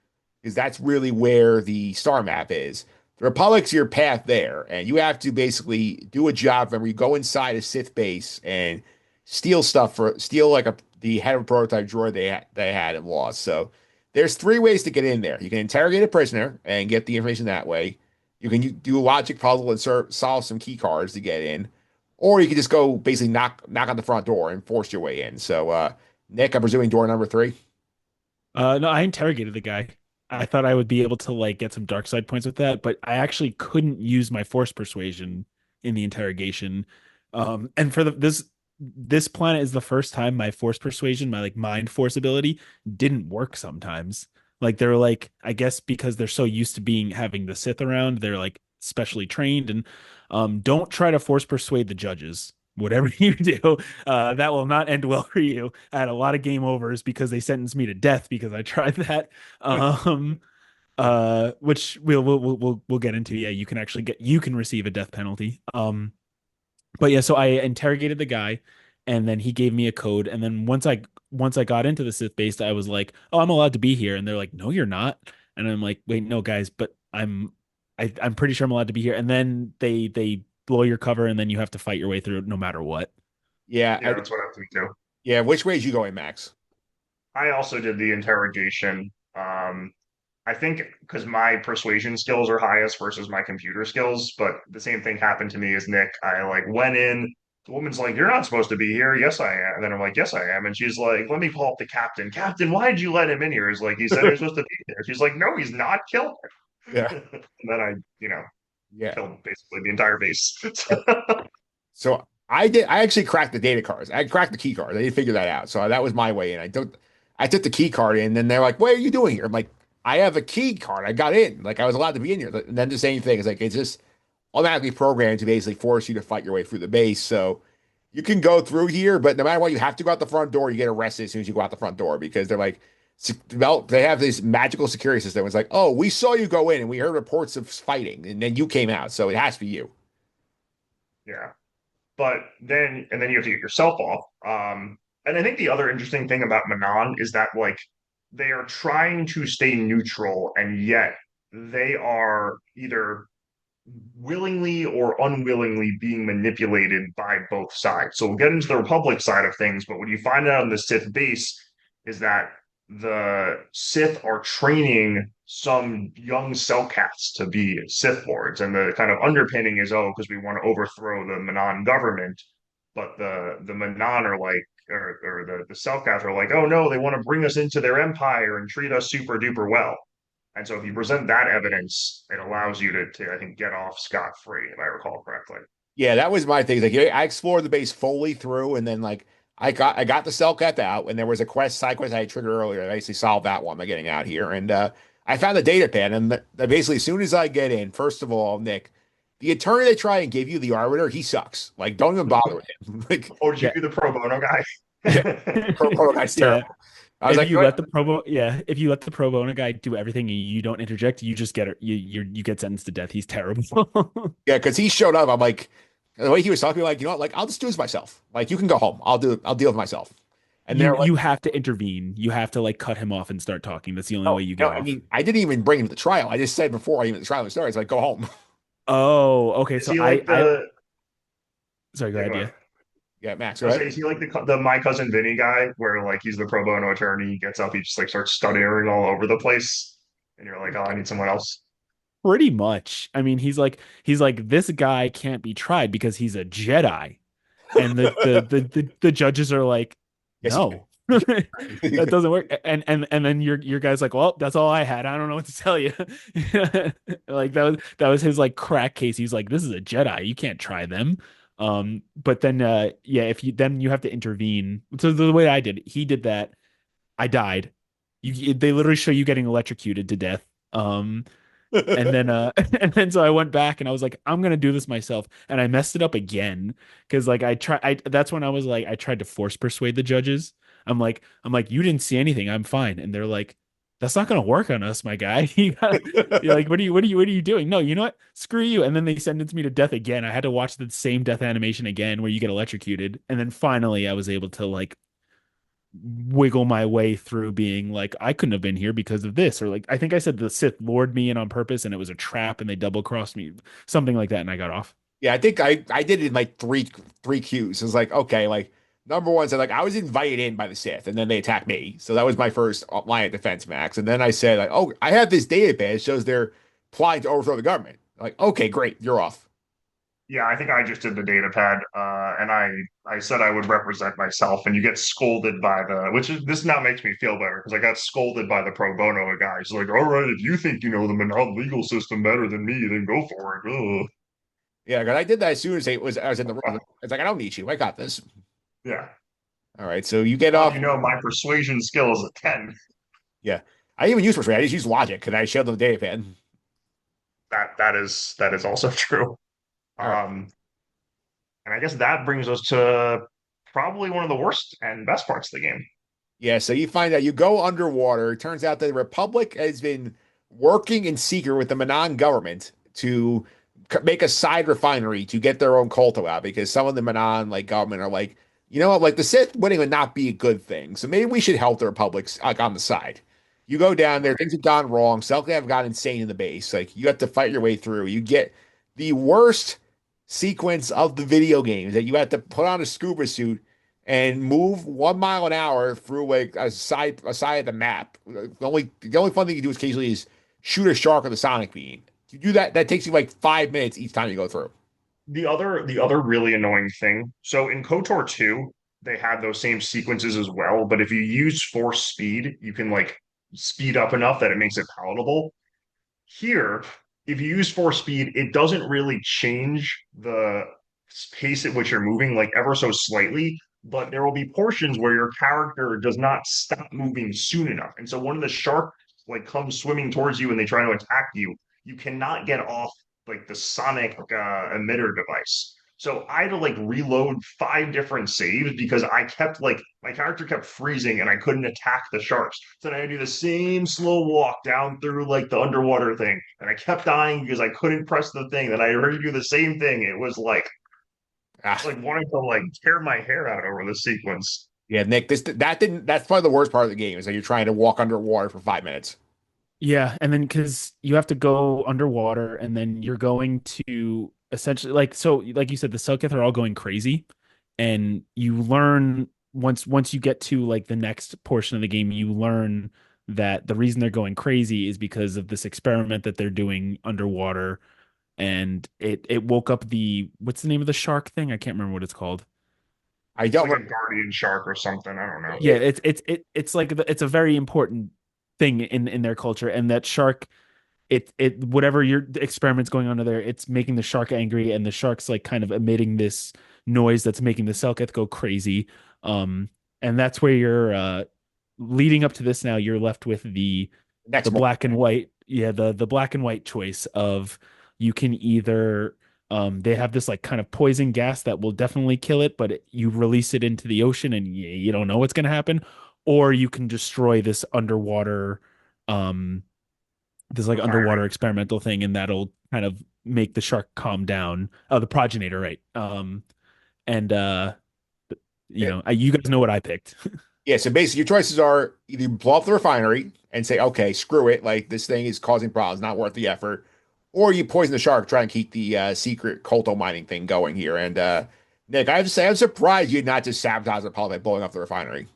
because that's really where the star map is. The Republic's your path there, and you have to basically do a job where you go inside a Sith base and steal like the head of a prototype droid they had and lost. So there's three ways to get in there. You can interrogate a prisoner and get the information that way. You can do a logic puzzle and solve some key cards to get in, or you can just go basically knock on the front door and force your way in. So, Nick, I'm presuming door number three. No, I interrogated the guy. I thought I would be able to like get some dark side points with that, but I actually couldn't use my force persuasion in the interrogation. And for this planet is the first time my force persuasion, my like mind force ability didn't work sometimes. Like they're like, I guess because they're so used to being having the Sith around, they're like specially trained and don't try to force persuade the judges. Whatever you do, that will not end well for you. I had a lot of game overs because they sentenced me to death because I tried that. Um, which we'll get into. Yeah, you can receive a death penalty. But yeah, so I interrogated the guy, and then he gave me a code. And then once I got into the Sith base, I was like, "Oh, I'm allowed to be here." And they're like, "No, you're not." And I'm like, "Wait, no, guys, but I'm pretty sure I'm allowed to be here." And then they blow your cover, and then you have to fight your way through it no matter what. Yeah, Yeah, that's what I think too. yeah. Which way did you going, Max? I also did the interrogation. I think because my persuasion skills are highest versus my computer skills, but the same thing happened to me as Nick. I like went in, the woman's like, "You're not supposed to be here." Yes, I am. And then I'm like, "Yes, I am." And she's like, "Let me call up the captain. Captain, why did you let him in here?" He's like, "He said he was supposed to be there." She's like, "No, he's not. Kill Yeah, him." And then I, yeah. killed basically the entire base. So I did. I actually cracked the data cards. I cracked the key card. I didn't figure that out. So that was my way in. I took the key card in, and then they're like, "What are you doing here?" I'm like, "I have a key card. I got in. Like I was allowed to be in here." And then the same thing. It's like it's just automatically programmed to basically force you to fight your way through the base. So you can go through here, but no matter what, you have to go out the front door. You get arrested as soon as you go out the front door because they're like, well, they have this magical security system. It's like, oh, we saw you go in and we heard reports of fighting, and then you came out, so it has to be you. Yeah. And then you have to get yourself off. And I think the other interesting thing about Manon is that like they are trying to stay neutral, and yet they are either willingly or unwillingly being manipulated by both sides. So we'll get into the Republic side of things, but what you find out on the Sith base is that the Sith are training some young Cellcats to be Sith lords, and the kind of underpinning is, oh, because we want to overthrow the Manon government, but the Manon are like, or the Cellcats are like, oh no, they want to bring us into their empire and treat us super duper well. And so if you present that evidence, it allows you to I think, get off scot-free, if I recall correctly. Yeah, that was my thing. Like I explored the base fully through, and then like I got the cell cat out, and there was a side quest I had triggered earlier. I basically solved that one by getting out here, and I found the data pad, and basically as soon as I get in, first of all, Nick, the attorney they try and give you, the arbiter, he sucks. Like, don't even bother with him. Like, Or did you Yeah. do the pro bono guy? yeah, pro guy's Yeah. terrible. I was like, If you let the pro bono guy do everything and you don't interject, you just get you get sentenced to death. He's terrible. yeah, because he showed up. I'm like, the way he was talking, like, you know what? Like, I'll just do this myself. Like, you can go home. I'll deal with myself. And they're like, You have to intervene. You have to like cut him off and start talking. That's the only way no, you no. get I off. mean, I didn't even bring him to the trial. I just said before even the trial started, it's like, go home. Oh, okay. Is So he like I the sorry, go yeah, go ahead. ahead. Yeah. Yeah, Max, I was right? saying, is he like the my cousin Vinny guy, where like he's the pro bono attorney, he gets up, he just like starts stuttering all over the place, and you're like, oh, I need someone else. Pretty much. I mean, he's like this guy can't be tried because he's a Jedi. And the judges are like, Yes, you can. no. That doesn't work. And then your guy's like, well, that's all I had. I don't know what to tell you. Like that was his like crack case. He's like, this is a Jedi. You can't try them. But then yeah, if you then you have to intervene. So the way I did it, he did that. I died. They literally show you getting electrocuted to death. Um, and then and then so I went back and I was like, I'm gonna do this myself. And I messed it up again. Cause like that's when I was like, I tried to force persuade the judges. I'm like, you didn't see anything, I'm fine. And they're like, that's not gonna work on us, my guy. You're like, what are you doing? No, you know what? Screw you. And then they sentenced me to death again. I had to watch the same death animation again where you get electrocuted. And then finally I was able to like wiggle my way through being like, I couldn't have been here because of this. Or like, I think I said the Sith lured me in on purpose and it was a trap and they double crossed me, something like that. And I got off. Yeah, I think I did it in like three Qs. It was like, okay, like number one said like I was invited in by the Sith and then they attacked me. So that was my first line of defense, Max. And then I said like, oh, I have this database shows they're plotting to overthrow the government. Like, okay, great, you're off. Yeah, I think I just did the data pad, and I said I would represent myself, and you get scolded by the, which is this now makes me feel better because I got scolded by the pro bono guy. He's like, "All right, if you think you know the Manaan legal system better than me, then go for it." Ugh. Yeah, because I did that as soon as I was in the room. It's like I don't need you. I got this. Yeah, All right, so you get well, off. you know, my persuasion skill is a 10. Yeah, I even use persuade. I just use logic because I showed them the datapad. That is also true. All right. Um, and I guess that brings us to probably one of the worst and best parts of the game. Yeah, so you find out you go underwater. It turns out that the Republic has been working in secret with the Manan government to make a side refinery to get their own colto out because some of the Manan like government are like, you know what, like the Sith winning would not be a good thing. So maybe we should help the Republics like on the side. You go down there, things have gone wrong. Selkie have gone insane in the base. Like you have to fight your way through. You get the worst sequence of the video games that you have to put on a scuba suit and move 1 mile an hour through like a side of the map. The only fun thing you do occasionally is shoot a shark with a sonic beam. You do that, that takes you like 5 minutes each time you go through. The other really annoying thing. So in KOTOR 2, they had those same sequences as well, but if you use force speed, you can like speed up enough that it makes it palatable. Here, if you use force speed, it doesn't really change the pace at which you're moving, like ever so slightly, but there will be portions where your character does not stop moving soon enough. And so when the shark like comes swimming towards you and they try to attack you, you cannot get off like the sonic emitter device. So I had to like reload 5 different saves because I kept like my character kept freezing and I couldn't attack the sharks. So then I had to do the same slow walk down through like the underwater thing. And I kept dying because I couldn't press the thing. Then I heard you do the same thing. It was Ah, like wanting to like tear my hair out over the sequence. yeah, Nick, this that didn't. That's probably the worst part of the game is that you're trying to walk underwater for 5 minutes. Yeah, and then because you have to go underwater, and then you're going to essentially like you said, the Selkith are all going crazy, and you learn once you get to like the next portion of the game, you learn that the reason they're going crazy is because of this experiment that they're doing underwater, and it woke up the what's the name of the shark thing? I can't remember what it's called. I It's don't. like a guardian shark or something. I don't know. Yeah, it's like it's a very important thing in their culture, and that shark it whatever your experiment's going on there, it's making the shark angry, and the shark's like kind of emitting this noise that's making the Selketh go crazy. Um, and that's where you're leading up to this. Now you're left with the Next one. black and white, yeah, the black and white choice of you can either they have this like kind of poison gas that will definitely kill it, but you release it into the ocean and you don't know what's going to happen, or you can destroy this underwater um this like Refinery. underwater experimental thing, and that'll kind of make the shark calm down. Oh, the progenitor, right? And Yeah, you guys know what I picked. yeah. So basically, your choices are either you blow up the refinery and say, okay, screw it, like this thing is causing problems, not worth the effort, or you poison the shark, try and keep the secret colto mining thing going here. And Nick, I have to say, I'm surprised you did not just sabotage the Republic by blowing up the refinery.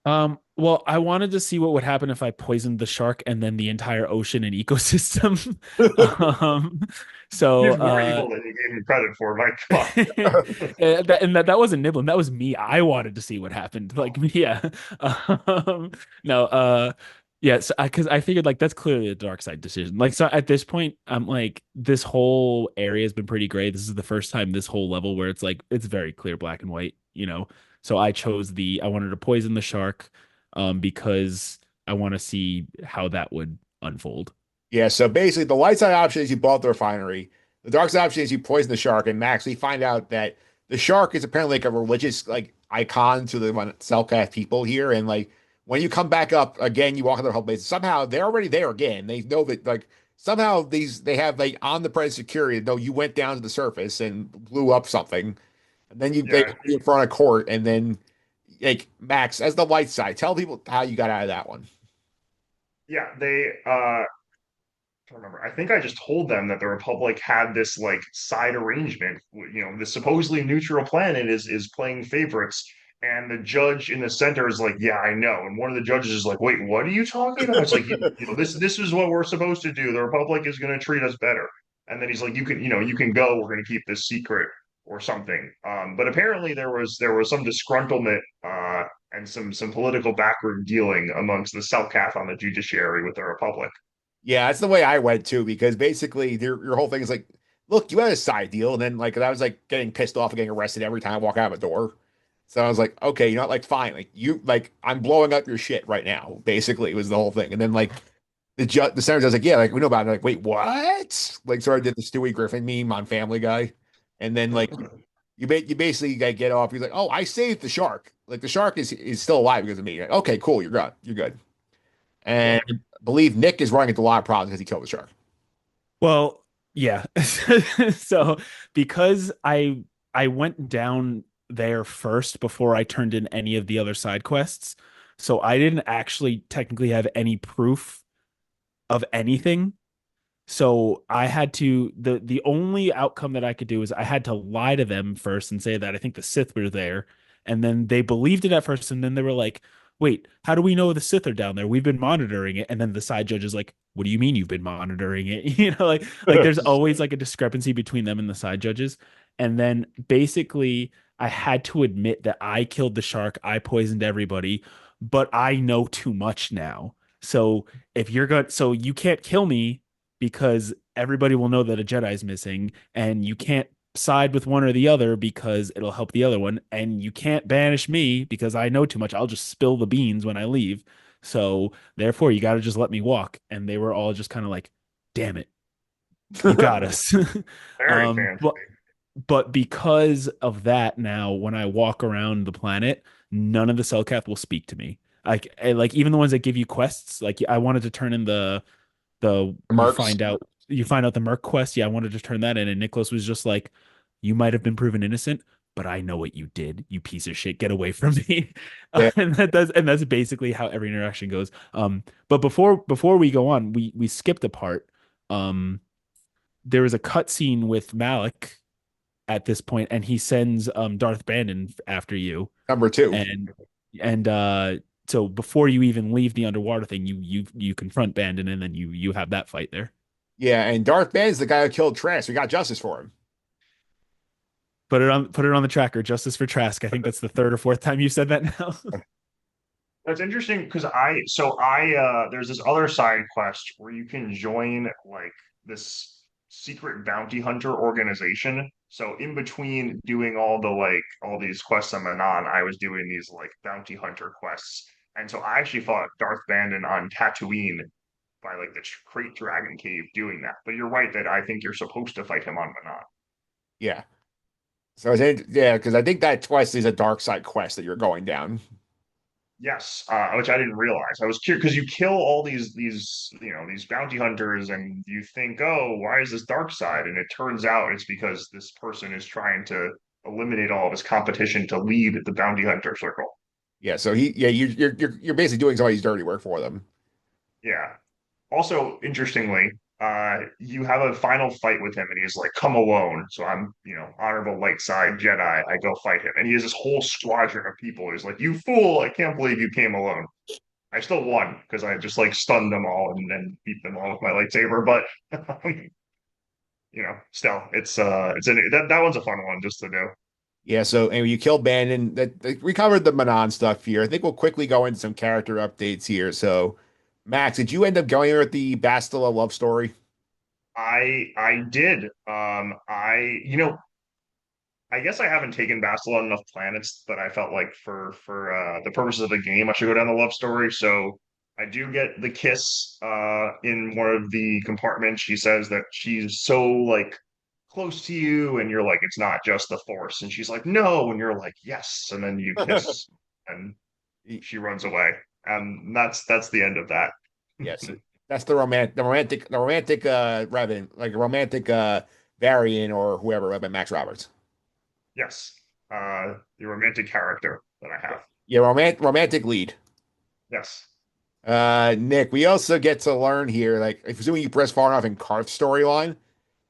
Well, I wanted to see what would happen if I poisoned the shark and then the entire ocean and ecosystem. Um, so He's more evil than you gave him credit for, Mike. Come that wasn't nibbling. That was me. I wanted to see what happened. Like, yeah. No, yeah, so because I figured like that's clearly a dark side decision. Like, so at this point, I'm like, this whole area has been pretty gray. This is the first time this whole level where it's like it's very clear black and white, you know. So I wanted to poison the shark, because I want to see how that would unfold. Yeah, so basically the light side option is you blow up the refinery. The dark side option is you poison the shark. And Max, we find out that the shark is apparently like a religious like icon to the Selkath people here. And like when you come back up again, you walk in their whole base. Somehow they're already there again. They know that like somehow they have like omnipresent security. No, you went down to the surface and blew up something. And then they Yeah, put you in front of court. And then like Max, as the light side, tell people how you got out of that one. yeah. I remember. I think I just told them that the Republic had this like side arrangement. The supposedly neutral planet is playing favorites, and the judge in the center is like, "Yeah, I know." And one of the judges is like, "Wait, what are you talking about?" It's like, this is what we're supposed to do. The Republic is going to treat us better." And then he's like, you can go. We're going to keep this secret or something." But apparently there was some disgruntlement and some political backward dealing amongst the Selkath on the judiciary with the Republic. Yeah, that's the way I went too, because basically your whole thing is like, look, you had a side deal, and then like I was like getting pissed off and getting arrested every time I walk out of a door. So I was like, okay, you know what, like fine, like you like I'm blowing up your shit right now. Basically, it was the whole thing. And then like the senator was like, yeah, like we know about it. I'm like, wait, what? Like so I did the Stewie Griffin meme on Family Guy. And then like you basically like, get off, you're like, oh, I saved the shark. Like the shark is still alive because of me. Like, okay, cool, you're good. You're good. And Sure. I believe Nick is running into a lot of problems because he killed the shark. Well, yeah. So because I went down there first before I turned in any of the other side quests, so I didn't actually technically have any proof of anything. So I had to the only outcome that I could do is I had to lie to them first and say that I think the Sith were there, and then they believed it at first, and then they were like, "Wait, how do we know the Sith are down there? We've been monitoring it." And then the side judge is like, "What do you mean you've been monitoring it?" Like there's always like a discrepancy between them and the side judges. And then basically I had to admit that I killed the shark, I poisoned everybody, but I know too much now. So if you're going, so you can't kill me because everybody will know that a Jedi is missing, and you can't side with one or the other because it'll help the other one, and you can't banish me because I know too much. I'll just spill the beans when I leave. So therefore, you got to just let me walk. And they were all just kind of like, "Damn it, you got us." Very um, fancy. but but because of that, now when I walk around the planet, none of the Cellcath will speak to me. Like even the ones that give you quests. Like I wanted to turn in the Mercs. you find out the Merc quest. Yeah, I wanted to turn that in, and Nicholas was just like, "You might have been proven innocent, but I know what you did. You piece of shit. Get away from me." Yeah. And that's basically how every interaction goes. But before we go on, we skipped a part. Um, there was a cutscene with Malik at this point, and he sends Darth Bandon after you, Number two. and and so before you even leave the underwater thing, you confront Bandon, and then you have that fight there. Yeah, and Darth Ban's the guy who killed Trask. We got justice for him. Put it on the tracker. Justice for Trask. I think that's the third or fourth time you said that now. That's interesting because there's this other side quest where you can join like this secret bounty hunter organization. So in between doing all these quests on Manon, I was doing these like bounty hunter quests. And so I actually fought Darth Bandon on Tatooine by like the Crate Dragon Cave doing that. But you're right that I think you're supposed to fight him on Manon. Yeah. So yeah, because I think that quest is a dark side quest that you're going down. Yes, which I didn't realize. I was curious because you kill all these bounty hunters, and you think, oh, why is this dark side? And it turns out it's because this person is trying to eliminate all of his competition to lead the bounty hunter circle. Yeah. So yeah, you're basically doing somebody's dirty work for them. Yeah. Also, interestingly, you have a final fight with him, and he's like, "Come alone." So I'm, honorable light side Jedi. I go fight him, and he has this whole squadron of people. He's like, "You fool! I can't believe you came alone." I still won because I just like stunned them all and then beat them all with my lightsaber. But still, that one's a fun one just to do. Yeah, so anyway, you killed Bandon. We covered the Manon stuff here. I think we'll quickly go into some character updates here. So, Max, did you end up going with the Bastila love story? I did. I guess I haven't taken Bastila on enough planets that I felt like for the purposes of the game, I should go down the love story. So I do get the kiss in one of the compartments. She says that she's so like close to you, and you're like, it's not just the Force. And she's like, no, and you're like, yes. And then you kiss, and she runs away, and that's the end of that. Yes, that's the romantic Revan, like a romantic variant or whoever, Revan Max Roberts. Yes, the romantic character that I have. Yeah, romantic lead. Yes. Nick, we also get to learn here, like, assuming you press far enough in Karth's storyline,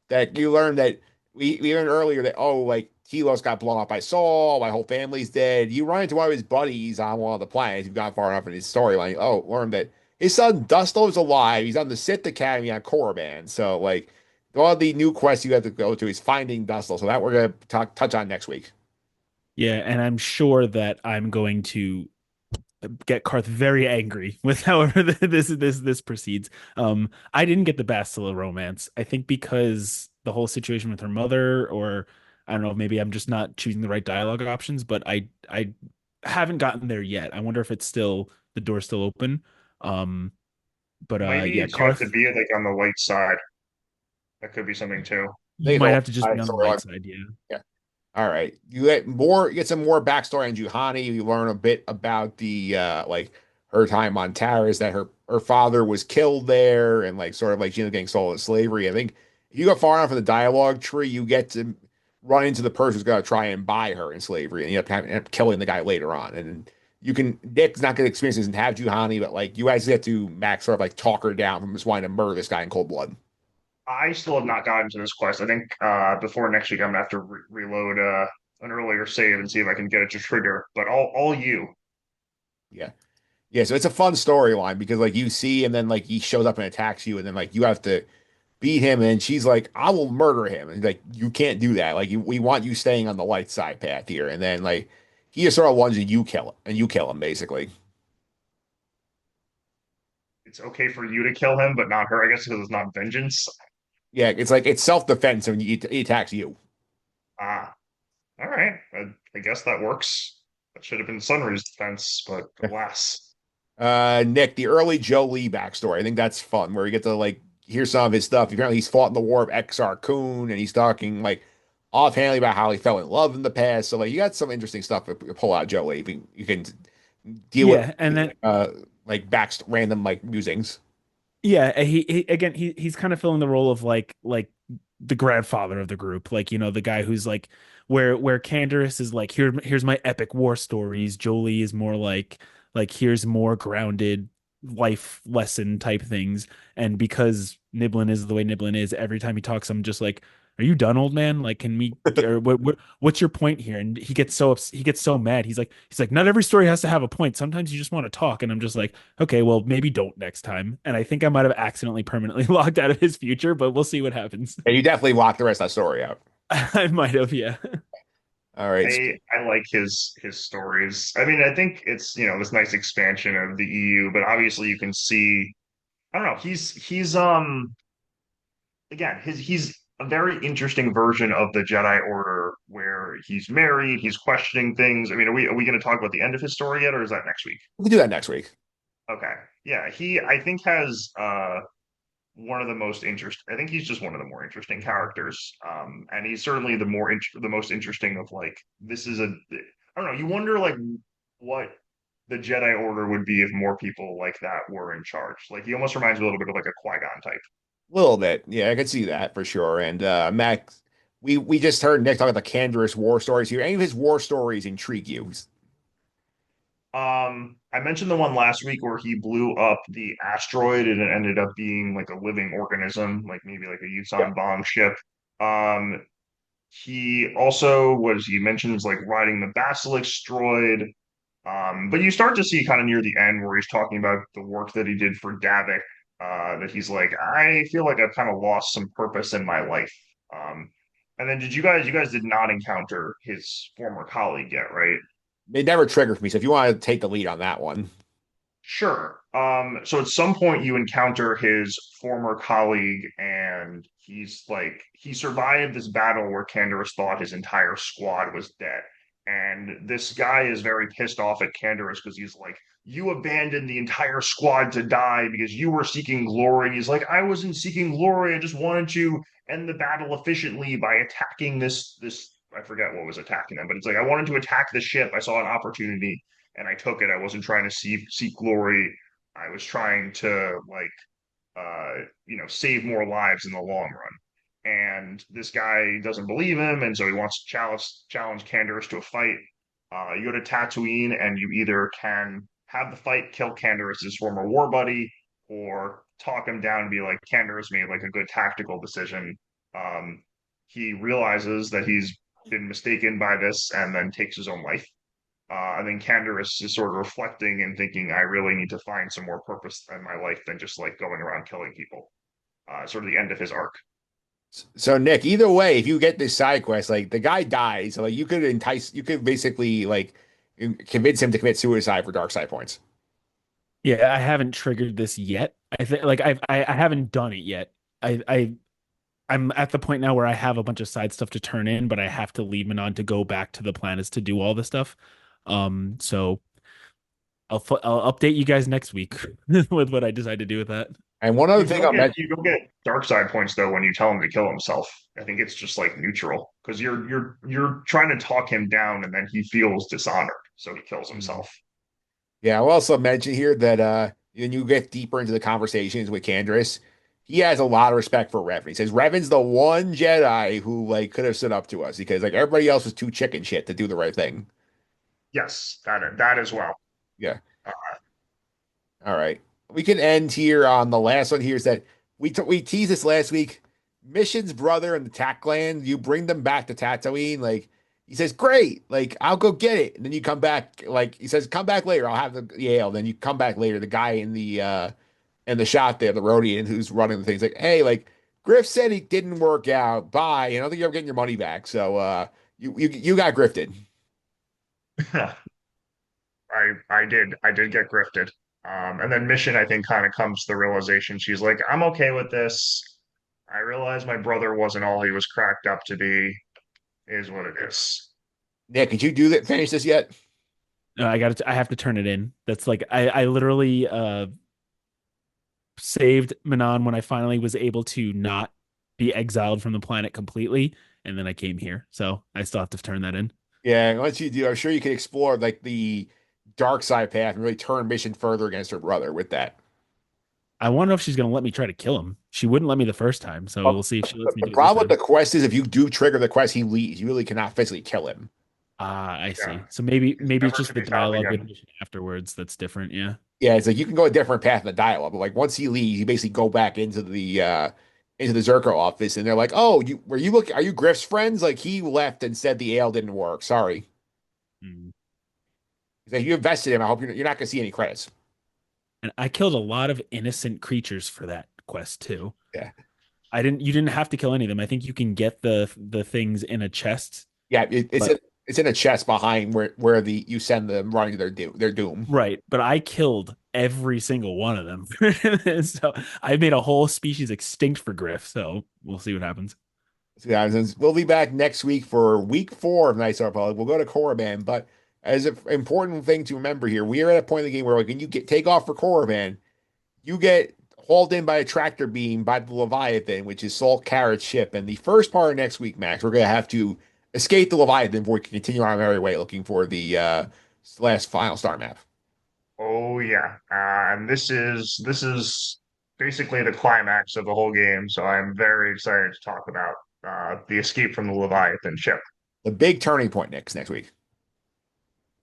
that you learn that we learned earlier that, oh, like, Telos got blown up by Saul, my whole family's dead. You run into one of his buddies on one of the planets, you've gone far enough in his storyline. Oh, learn that his son Dusto's alive. He's on the Sith Academy on Korriban. So, like, one of the new quests you have to go to is finding Dusto. So that we're gonna touch on next week. Yeah, and I'm sure that I'm going to get Karth very angry with however this proceeds. I didn't get the Bastila romance. I think because the whole situation with her mother, or I don't know, maybe I'm just not choosing the right dialogue options, but I haven't gotten there yet. I wonder if it's still the door's still open. Um, but Maybe yeah, it's you have to Karth, be like on the light side. That could be something too. you They might go have to just be on the light storyline. side, yeah. Yeah. All right. You get some more backstory on Juhani. You learn a bit about the like her time on Taris, that her father was killed there, and like sort of like she getting sold into slavery. I think if you go far enough in the dialogue tree, you get to run into the person who's gonna try and buy her in slavery, and you end up killing the guy later on. And Nick's not gonna experience this and have Juhani, but like you guys get to Max sort of like talk her down from just wanting to murder this guy in cold blood. I still have not gotten to this quest. I think before next week, I'm gonna have to reload an earlier save and see if I can get it to trigger. But all you. Yeah. Yeah, so it's a fun storyline because like you see and then like he shows up and attacks you and then like you have to beat him and she's like, I will murder him. And like you can't do that. Like we want you staying on the light side path here. And then like he just sort of lunges and you kill him basically. It's okay for you to kill him, but not her. I guess because it's not vengeance. Yeah, it's like it's self-defense and he attacks you. Ah, all right. I guess that works. That should have been Sunry's defense, but alas. Nick, the early Joe Lee backstory. I think that's fun where you get to like hear some of his stuff. Apparently he's fought in the War of Exar Kun and he's talking like offhandedly about how he fell in love in the past. So like you got some interesting stuff to pull out Joe Lee. You can deal with Yeah, and then like back random like musings. yeah, he again he's kind of filling the role of like the grandfather of the group, like the guy who's like where Canderous is like here's my epic war stories. Jolie is more like here's more grounded life lesson type things. And because Niblin is the way Niblin is, every time he talks, I'm just like, are you done, old man? Like, can we? Or what's your point here? And he gets so mad. He's like, not every story has to have a point. Sometimes you just want to talk. And I'm just like, okay, well, maybe don't next time. And I think I might have accidentally permanently logged out of his future, but we'll see what happens. And you definitely lock the rest of that story out. I might have, yeah. All right. I like his stories. I mean, I think it's this nice expansion of the EU, but obviously you can see. I don't know. He's again he's a very interesting version of the Jedi Order where he's married, he's questioning things. I mean, are we going to talk about the end of his story yet, or is that next week? We can do that next week. Okay, yeah, he I think has one of the most interest. I think he's just one of the more interesting characters, and he's certainly the most interesting of like this is a I don't know. You wonder like what the Jedi Order would be if more people like that were in charge. Like he almost reminds me a little bit of like a Qui-Gon type. A little bit. Yeah, I could see that for sure. And Max, we just heard Nick talk about the Canderous war stories here. Any of his war stories intrigue you? I mentioned the one last week where he blew up the asteroid and it ended up being like a living organism, like maybe like a Yuuzhan bomb ship. Um, he also was he mentions like riding the Basilisk droid. But you start to see kind of near the end where he's talking about the work that he did for Davik, that he's like, I feel like I've kind of lost some purpose in my life. Um, and then you guys did not encounter his former colleague yet, right? It never triggered for me. So if you want to take the lead on that one, Sure. So at some point you encounter his former colleague, and he's like, he survived this battle where Canderous thought his entire squad was dead. And this guy is very pissed off at Canderous because he's like, you abandoned the entire squad to die because you were seeking glory. And he's like, I wasn't seeking glory. I just wanted to end the battle efficiently by attacking this, I forget what was attacking them, but it's like, I wanted to attack the ship. I saw an opportunity and I took it. I wasn't trying to seek glory. I was trying to save more lives in the long run. And this guy doesn't believe him, and so he wants to challenge Canderous to a fight. You go to Tatooine, and you either can have the fight, kill Canderous' former war buddy, or talk him down and be like, Canderous made like a good tactical decision. Um, he realizes that he's been mistaken by this, and then takes his own life. And then Canderous is sort of reflecting and thinking, I really need to find some more purpose in my life than just like going around killing people. Sort of the end of his arc. so Nick, either way, if you get this side quest, like the guy dies, so like you could basically like convince him to commit suicide for dark side points. Yeah, I haven't triggered this yet. I think like I haven't done it yet. I'm at the point now where I have a bunch of side stuff to turn in, but I have to leave Manon to go back to the planets to do all this stuff. So I'll update you guys next week with what I decide to do with that. And one other thing I'll mention, You don't get dark side points though when you tell him to kill himself. I think it's just like neutral because you're trying to talk him down and then he feels dishonored, so he kills Mm. himself. yeah, I'll also mention here that when you get deeper into the conversations with Canderous, he has a lot of respect for Revan. He says Revan's the one Jedi who like could have stood up to us because like everybody else was too chicken shit to do the right thing. Yes, that as well. Yeah. Uh, All right. We can end here on the last one here is that we teased this last week. Mission's brother and the Tac Clan, you bring them back to Tatooine. Like he says, great. Like I'll go get it. And then you come back. Like he says, come back later. I'll have the Yale. Then you come back later. The guy in the shot there, the Rhodian who's running the things like, hey, like Griff said he didn't work out. Bye. And I don't think you're getting your money back. So you got grifted. I did get grifted. And then Mission, I think, kind of comes to the realization she's like, I'm okay with this. I realize my brother wasn't all he was cracked up to be, is what it is. Nick, did you do that? Finish this yet? No, I have to turn it in. That's like I literally saved Manon when I finally was able to not be exiled from the planet completely, and then I came here. So I still have to turn that in. Yeah, once you do, I'm sure you can explore like the dark side path and really turn Mission further against her brother with that. I want to know if she's gonna let me try to kill him. She wouldn't let me the first time, so But we'll see if she lets me the do it this problem with the time. quest is if you do trigger the quest, he leaves. You really cannot physically kill him. Ah, I Yeah, see. So maybe it's never just to the be found dialogue with again. Mission afterwards that's different. Yeah. Yeah, it's like you can go a different path in the dialogue, but like once he leaves, you basically go back into the Zerko office and they're like, "Oh, you look are you Griff's friends? Like he left and said the ale didn't work. Sorry." Mm. He's like, "You invested in him. I hope you're not gonna see any credits." And I killed a lot of innocent creatures for that quest too. Yeah. You didn't have to kill any of them. I think you can get the things in a chest, Yeah, but it's in a chest behind where the you send them running to their doom. right, but I killed every single one of them. So I made a whole species extinct for Griff. So we'll see what happens. So, guys, we'll be back next week for week 4 of Knights of the Republic. We'll go to Korriban, but as an important thing to remember here, we are at a point in the game where like, when you take off for Korriban, you get hauled in by a tractor beam by the Leviathan, which is Saul Carrot's ship. And the first part of next week, Max, we're going to have to escape the Leviathan before we can continue on our merry way looking for the last final star map. Oh yeah, and this is basically the climax of the whole game. So I'm very excited to talk about the escape from the Leviathan ship. The big turning point next week.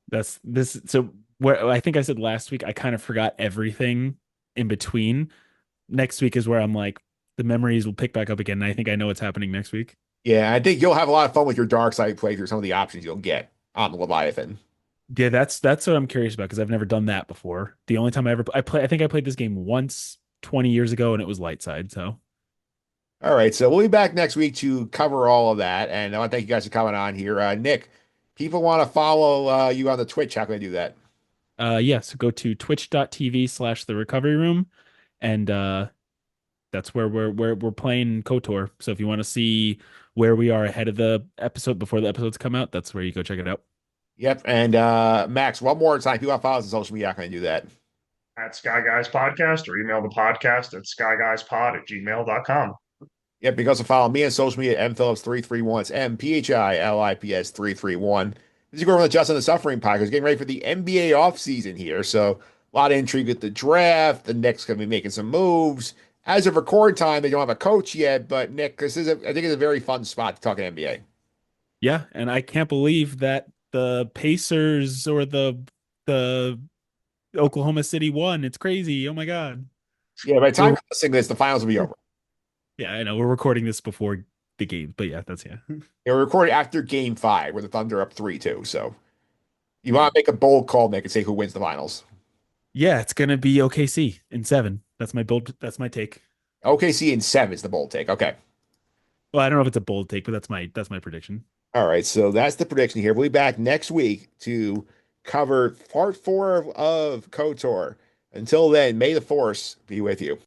That's this. So where I think I said last week, I kind of forgot everything in between. Next week is where I'm like, the memories will pick back up again. And I think I know what's happening next week. Yeah, I think you'll have a lot of fun with your dark side playthrough, some of the options you'll get on the Leviathan. Yeah, that's what I'm curious about because I've never done that before. The only time I think I played this game once 20 years ago and it was light side. So All right, so we'll be back next week to cover all of that. And I want to thank you guys for coming on here. Nick, people want to follow you on the Twitch. How can I do that? yeah, so go to twitch.tv/ the recovery room and that's where we're playing KOTOR. So if you want to see where we are ahead of the episode before the episodes come out, that's where you go check it out. Yep. And Max, one more time, people want to follow us on social media. How can I do that? At Sky Guys Podcast or email the podcast at skyguyspod@gmail.com. Yep, you can also follow me on social media at mphillips331. It's MPHILIPS331. This is going with Justin the Suffering Podcast, getting ready for the NBA offseason here. So a lot of intrigue with the draft. The Knicks going to be making some moves. As of record time, they don't have a coach yet, but Nick, I think it's a very fun spot to talk NBA. Yeah, and I can't believe that the Pacers or the Oklahoma City won. It's crazy. Oh my God. Yeah, by the time We're you're listening to this, the finals will be over. yeah, I know we're recording this before the game, but yeah, that's yeah. They were recorded after game five, where the Thunder are up 3-2. So you want to make a bold call, Nick, and say who wins the finals. Yeah, it's gonna be OKC in 7. That's my take. OKC in seven is the bold take. Okay. Well, I don't know if it's a bold take, but that's my prediction. All right, so that's the prediction here. We'll be back next week to cover part four of KOTOR. Until then, may the force be with you.